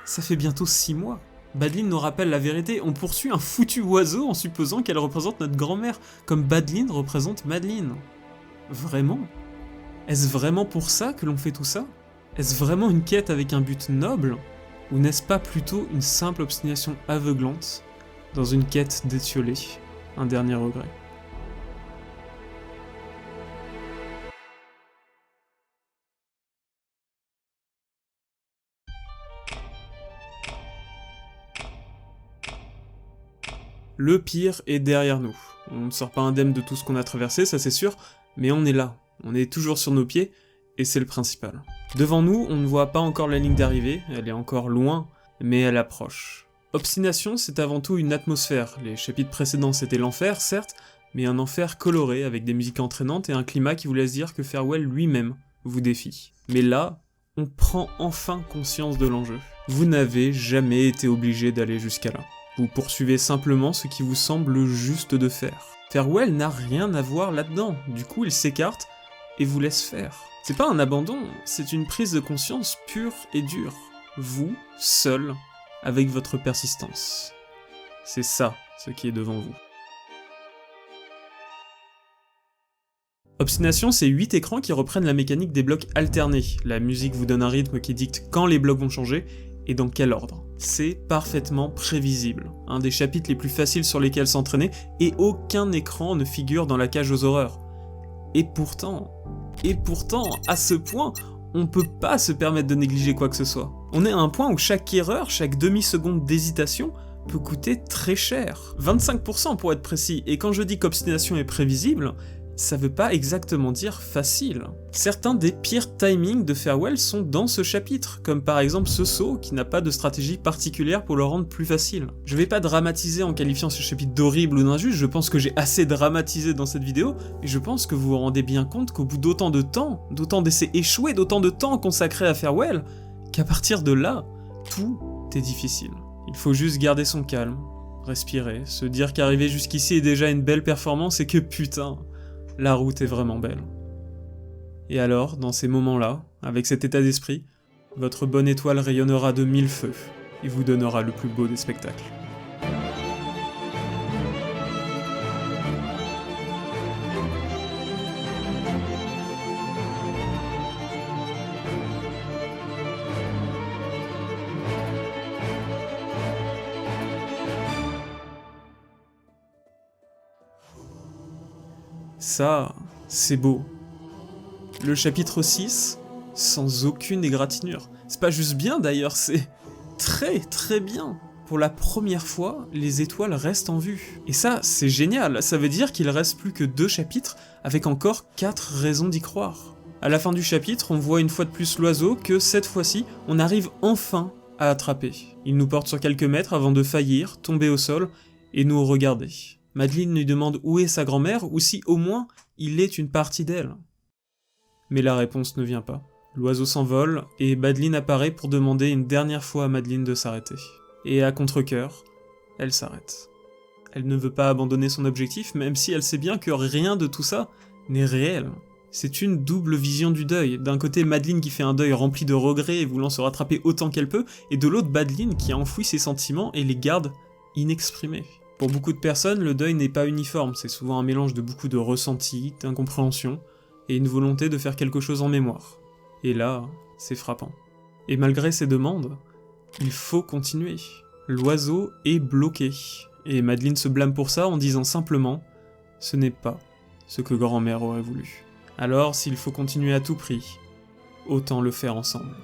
ça fait bientôt 6 mois. Madeline nous rappelle la vérité, on poursuit un foutu oiseau en supposant qu'elle représente notre grand-mère, comme Madeline représente Madeline. Vraiment ? Est-ce vraiment pour ça que l'on fait tout ça ? Est-ce vraiment une quête avec un but noble ? Ou n'est-ce pas plutôt une simple obstination aveuglante dans une quête d'étiolée, un dernier regret ? Le pire est derrière nous. On ne sort pas indemne de tout ce qu'on a traversé, ça c'est sûr, mais on est là, on est toujours sur nos pieds, et c'est le principal. Devant nous, on ne voit pas encore la ligne d'arrivée, elle est encore loin, mais elle approche. Obstination, c'est avant tout une atmosphère. Les chapitres précédents c'était l'enfer, certes, mais un enfer coloré avec des musiques entraînantes et un climat qui vous laisse dire que Farewell lui-même vous défie. Mais là, on prend enfin conscience de l'enjeu. Vous n'avez jamais été obligé d'aller jusqu'à là. Vous poursuivez simplement ce qui vous semble juste de faire. Farewell n'a rien à voir là-dedans, du coup il s'écarte et vous laisse faire. C'est pas un abandon, c'est une prise de conscience pure et dure. Vous, seul, avec votre persistance. C'est ça, ce qui est devant vous. Obstination, c'est 8 écrans qui reprennent la mécanique des blocs alternés. La musique vous donne un rythme qui dicte quand les blocs vont changer et dans quel ordre. C'est parfaitement prévisible, un des chapitres les plus faciles sur lesquels s'entraîner, et aucun écran ne figure dans la cage aux horreurs. Et pourtant, à ce point, on peut pas se permettre de négliger quoi que ce soit. On est à un point où chaque erreur, chaque demi-seconde d'hésitation peut coûter très cher. 25% pour être précis, et quand je dis qu'obstination est prévisible, ça veut pas exactement dire facile. Certains des pires timings de Farewell sont dans ce chapitre, comme par exemple ce saut qui n'a pas de stratégie particulière pour le rendre plus facile. Je vais pas dramatiser en qualifiant ce chapitre d'horrible ou d'injuste, je pense que j'ai assez dramatisé dans cette vidéo, et je pense que vous vous rendez bien compte qu'au bout d'autant de temps, d'autant d'essais échoués, d'autant de temps consacré à Farewell, qu'à partir de là, tout est difficile. Il faut juste garder son calme, respirer, se dire qu'arriver jusqu'ici est déjà une belle performance et que putain, la route est vraiment belle. Et alors, dans ces moments-là, avec cet état d'esprit, votre bonne étoile rayonnera de 1000 feux et vous donnera le plus beau des spectacles. Ça, c'est beau. Le chapitre 6, sans aucune égratignure. C'est pas juste bien d'ailleurs, c'est très bien. Pour la première fois, les étoiles restent en vue. Et ça, c'est génial, ça veut dire qu'il reste plus que 2 chapitres, avec encore 4 raisons d'y croire. À la fin du chapitre, on voit une fois de plus l'oiseau que cette fois-ci, on arrive enfin à attraper. Il nous porte sur quelques mètres avant de faillir, tomber au sol, et nous regarder. Madeline lui demande où est sa grand-mère, ou si au moins il est une partie d'elle. Mais la réponse ne vient pas. L'oiseau s'envole, et Madeline apparaît pour demander une dernière fois à Madeline de s'arrêter. Et à contre-cœur, elle s'arrête. Elle ne veut pas abandonner son objectif, même si elle sait bien que rien de tout ça n'est réel. C'est une double vision du deuil. D'un côté, Madeline qui fait un deuil rempli de regrets et voulant se rattraper autant qu'elle peut, et de l'autre, Madeline qui a enfoui ses sentiments et les garde inexprimés. Pour beaucoup de personnes, le deuil n'est pas uniforme, c'est souvent un mélange de beaucoup de ressentis, d'incompréhension, et une volonté de faire quelque chose en mémoire. Et là, c'est frappant. Et malgré ces demandes, il faut continuer. L'oiseau est bloqué, et Madeline se blâme pour ça en disant simplement « ce n'est pas ce que grand-mère aurait voulu ». Alors, s'il faut continuer à tout prix, autant le faire ensemble.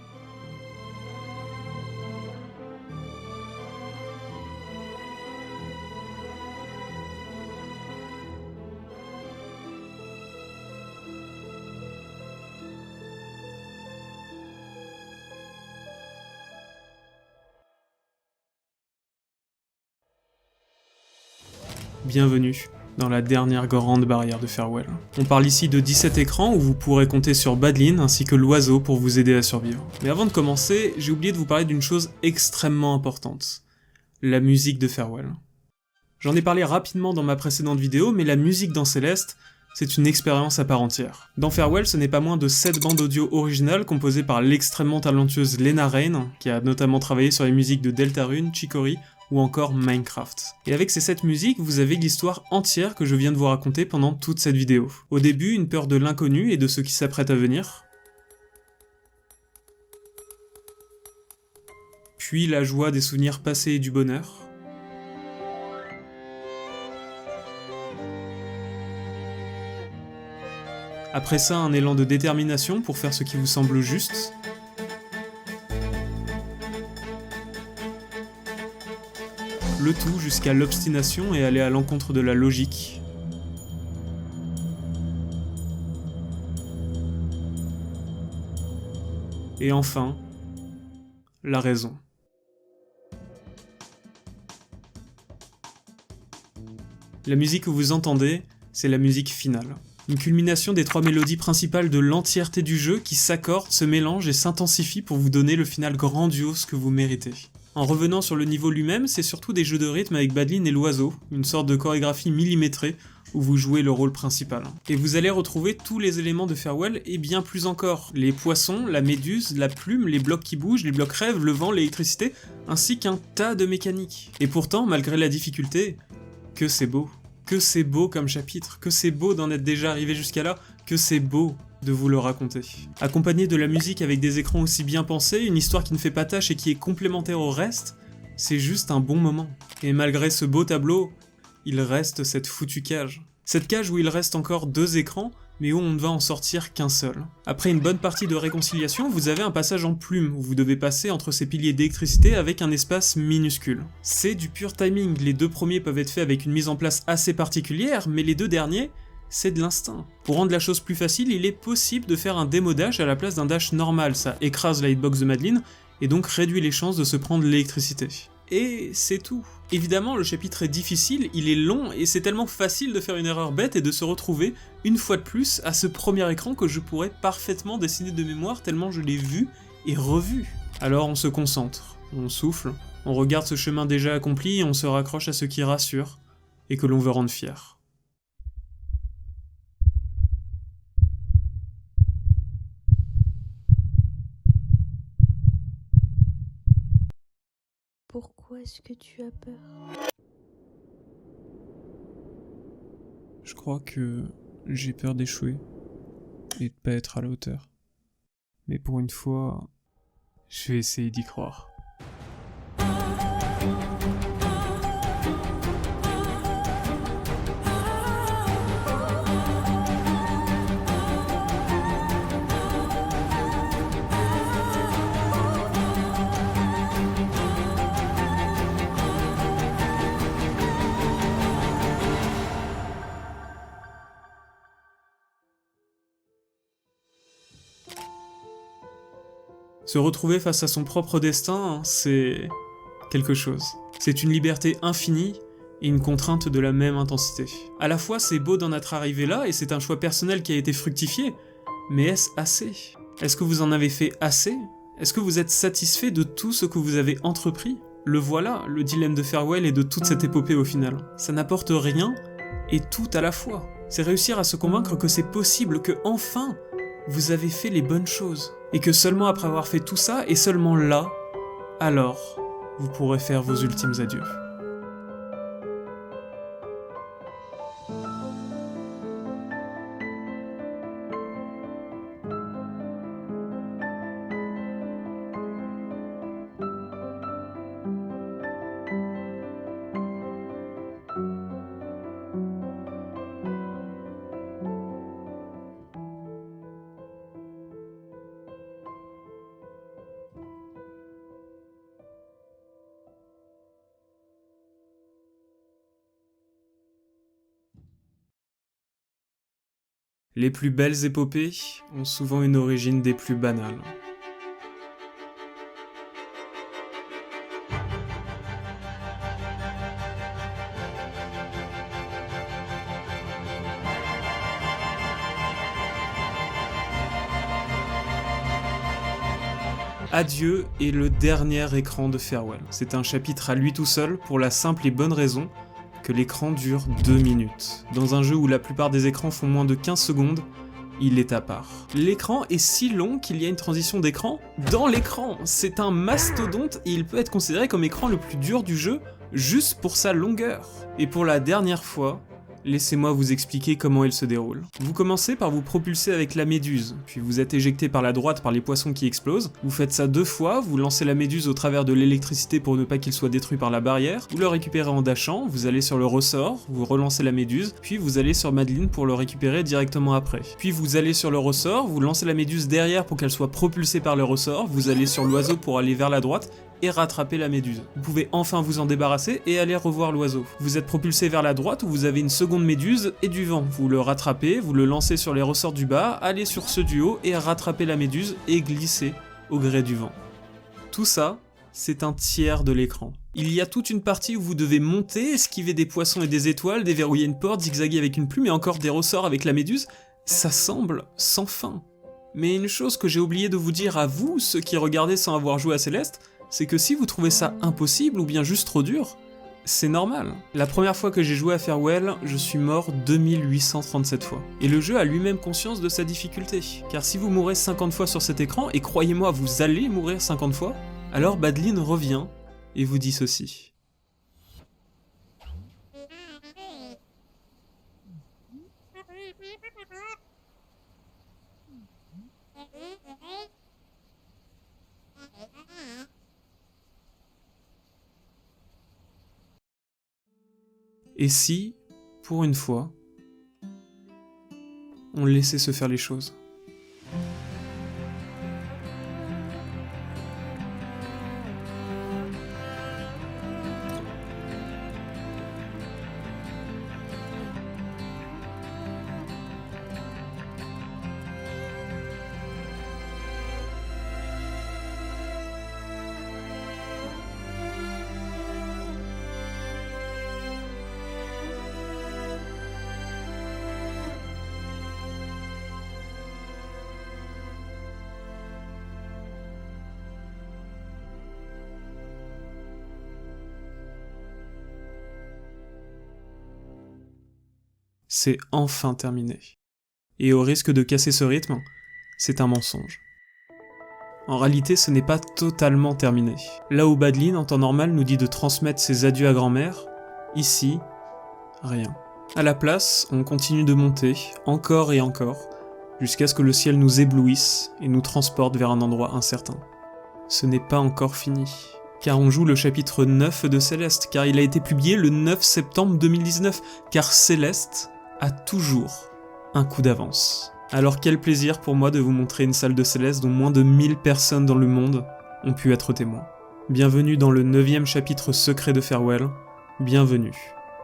Bienvenue dans la dernière grande barrière de Farewell. On parle ici de 17 écrans où vous pourrez compter sur Madeline ainsi que l'oiseau pour vous aider à survivre. Mais avant de commencer, j'ai oublié de vous parler d'une chose extrêmement importante. La musique de Farewell. J'en ai parlé rapidement dans ma précédente vidéo, mais la musique dans Céleste, c'est une expérience à part entière. Dans Farewell, ce n'est pas moins de 7 bandes audio originales composées par l'extrêmement talentueuse Lena Raine, qui a notamment travaillé sur les musiques de Deltarune, Chicory, ou encore Minecraft. Et avec ces 7 musiques, vous avez l'histoire entière que je viens de vous raconter pendant toute cette vidéo. Au début, une peur de l'inconnu et de ce qui s'apprête à venir. Puis la joie des souvenirs passés et du bonheur. Après ça, un élan de détermination pour faire ce qui vous semble juste. le tout jusqu'à l'obstination et aller à l'encontre de la logique. Et enfin, la raison. La musique que vous entendez, c'est la musique finale. Une culmination des 3 mélodies principales de l'entièreté du jeu qui s'accordent, se mélangent et s'intensifient pour vous donner le final grandiose que vous méritez. En revenant sur le niveau lui-même, c'est surtout des jeux de rythme avec Madeline et l'oiseau, une sorte de chorégraphie millimétrée où vous jouez le rôle principal. Et vous allez retrouver tous les éléments de Farewell et bien plus encore. Les poissons, la méduse, la plume, les blocs qui bougent, les blocs rêves, le vent, l'électricité, ainsi qu'un tas de mécaniques. Et pourtant, malgré la difficulté, que c'est beau. Que c'est beau comme chapitre, que c'est beau d'en être déjà arrivé jusqu'à là, que c'est beau de vous le raconter. Accompagné de la musique avec des écrans aussi bien pensés, une histoire qui ne fait pas tâche et qui est complémentaire au reste, c'est juste un bon moment. Et malgré ce beau tableau, il reste cette foutue cage. Cette cage où il reste encore 2 écrans, mais où on ne va en sortir qu'un seul. Après une bonne partie de réconciliation, vous avez un passage en plume, où vous devez passer entre ces piliers d'électricité avec un espace minuscule. C'est du pur timing, les 2 premiers peuvent être faits avec une mise en place assez particulière, mais les 2 derniers, c'est de l'instinct. Pour rendre la chose plus facile, il est possible de faire un démo dash à la place d'un dash normal, ça écrase la hitbox de Madeline, et donc réduit les chances de se prendre l'électricité. Et c'est tout. Évidemment, le chapitre est difficile, il est long, et c'est tellement facile de faire une erreur bête et de se retrouver, une fois de plus, à ce premier écran que je pourrais parfaitement dessiner de mémoire tellement je l'ai vu et revu. Alors on se concentre, on souffle, on regarde ce chemin déjà accompli et on se raccroche à ce qui rassure, et que l'on veut rendre fier. Pourquoi est-ce que tu as peur? Je crois que j'ai peur d'échouer et de pas être à la hauteur. Mais pour une fois, je vais essayer d'y croire. Se retrouver face à son propre destin, c'est quelque chose. C'est une liberté infinie et une contrainte de la même intensité. À la fois, c'est beau d'en être arrivé là et c'est un choix personnel qui a été fructifié, mais est-ce assez? Est-ce que vous en avez fait assez? Est-ce que vous êtes satisfait de tout ce que vous avez entrepris? Le voilà, le dilemme de Farewell et de toute cette épopée au final. Ça n'apporte rien et tout à la fois. C'est réussir à se convaincre que c'est possible, que enfin, vous avez fait les bonnes choses. Et que seulement après avoir fait tout ça, et seulement là, alors, vous pourrez faire vos ultimes adieux. Les plus belles épopées ont souvent une origine des plus banales. Adieu est le dernier écran de Farewell. C'est un chapitre à lui tout seul pour la simple et bonne raison que l'écran dure 2 minutes. Dans un jeu où la plupart des écrans font moins de 15 secondes, il est à part. L'écran est si long qu'il y a une transition d'écran dans l'écran. C'est un mastodonte et il peut être considéré comme écran le plus dur du jeu juste pour sa longueur. Et pour la dernière fois, laissez-moi vous expliquer comment il se déroule. Vous commencez par vous propulser avec la méduse, puis vous êtes éjecté par la droite par les poissons qui explosent. Vous faites ça 2 fois, vous lancez la méduse au travers de l'électricité pour ne pas qu'il soit détruit par la barrière, vous le récupérez en dashant, vous allez sur le ressort, vous relancez la méduse, puis vous allez sur Madeline pour le récupérer directement après. Puis vous allez sur le ressort, vous lancez la méduse derrière pour qu'elle soit propulsée par le ressort, vous allez sur l'oiseau pour aller vers la droite, et rattraper la méduse. Vous pouvez enfin vous en débarrasser et aller revoir l'oiseau. Vous êtes propulsé vers la droite où vous avez une seconde méduse et du vent. Vous le rattrapez, vous le lancez sur les ressorts du bas, allez sur ceux du haut et rattrapez la méduse et glissez au gré du vent. Tout ça, c'est un tiers de l'écran. Il y a toute une partie où vous devez monter, esquiver des poissons et des étoiles, déverrouiller une porte, zigzaguer avec une plume et encore des ressorts avec la méduse. Ça semble sans fin. Mais une chose que j'ai oublié de vous dire à vous, ceux qui regardez sans avoir joué à Céleste, c'est que si vous trouvez ça impossible ou bien juste trop dur, c'est normal. La première fois que j'ai joué à Farewell, je suis mort 2837 fois. Et le jeu a lui-même conscience de sa difficulté. Car si vous mourrez 50 fois sur cet écran, et croyez-moi, vous allez mourir 50 fois, alors Badlin revient et vous dit ceci. Et si, pour une fois, on laissait se faire les choses ? C'est enfin terminé. Et au risque de casser ce rythme, c'est un mensonge. En réalité, ce n'est pas totalement terminé. Là où Badlin, en temps normal, nous dit de transmettre ses adieux à grand-mère, ici, rien. À la place, on continue de monter, encore et encore, jusqu'à ce que le ciel nous éblouisse et nous transporte vers un endroit incertain. Ce n'est pas encore fini. Car on joue le chapitre 9 de Céleste, car il a été publié le 9 septembre 2019, car Céleste a toujours un coup d'avance. Alors quel plaisir pour moi de vous montrer une salle de Céleste dont moins de 1000 personnes dans le monde ont pu être témoins. Bienvenue dans le 9e chapitre secret de Farewell, bienvenue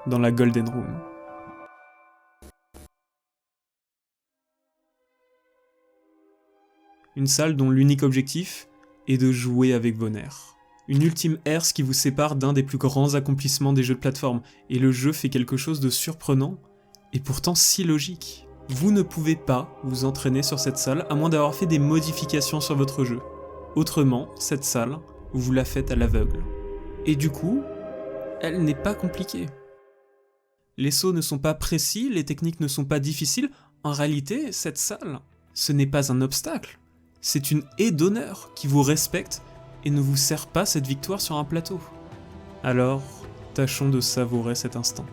dans la Golden Room. Une salle dont l'unique objectif est de jouer avec vos nerfs. Une ultime herse qui vous sépare d'un des plus grands accomplissements des jeux de plateforme, et le jeu fait quelque chose de surprenant, et pourtant si logique. Vous ne pouvez pas vous entraîner sur cette salle à moins d'avoir fait des modifications sur votre jeu. Autrement, cette salle, vous la faites à l'aveugle. Et du coup, elle n'est pas compliquée. Les sauts ne sont pas précis, les techniques ne sont pas difficiles, en réalité, cette salle, ce n'est pas un obstacle, c'est une haie d'honneur qui vous respecte et ne vous sert pas cette victoire sur un plateau. Alors, tâchons de savourer cet instant.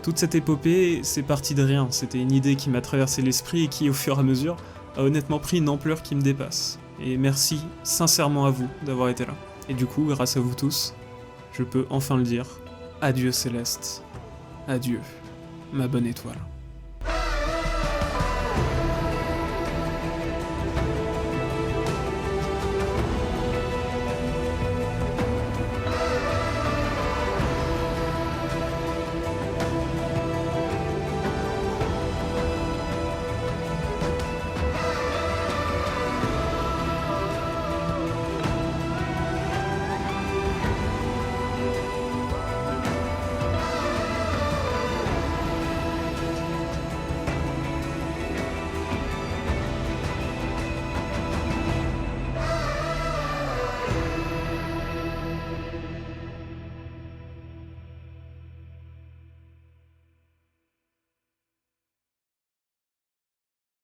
Toute cette épopée, c'est parti de rien, c'était une idée qui m'a traversé l'esprit et qui, au fur et à mesure, a honnêtement pris une ampleur qui me dépasse. Et merci sincèrement à vous d'avoir été là. Et du coup, grâce à vous tous, je peux enfin le dire, adieu Céleste, adieu ma bonne étoile.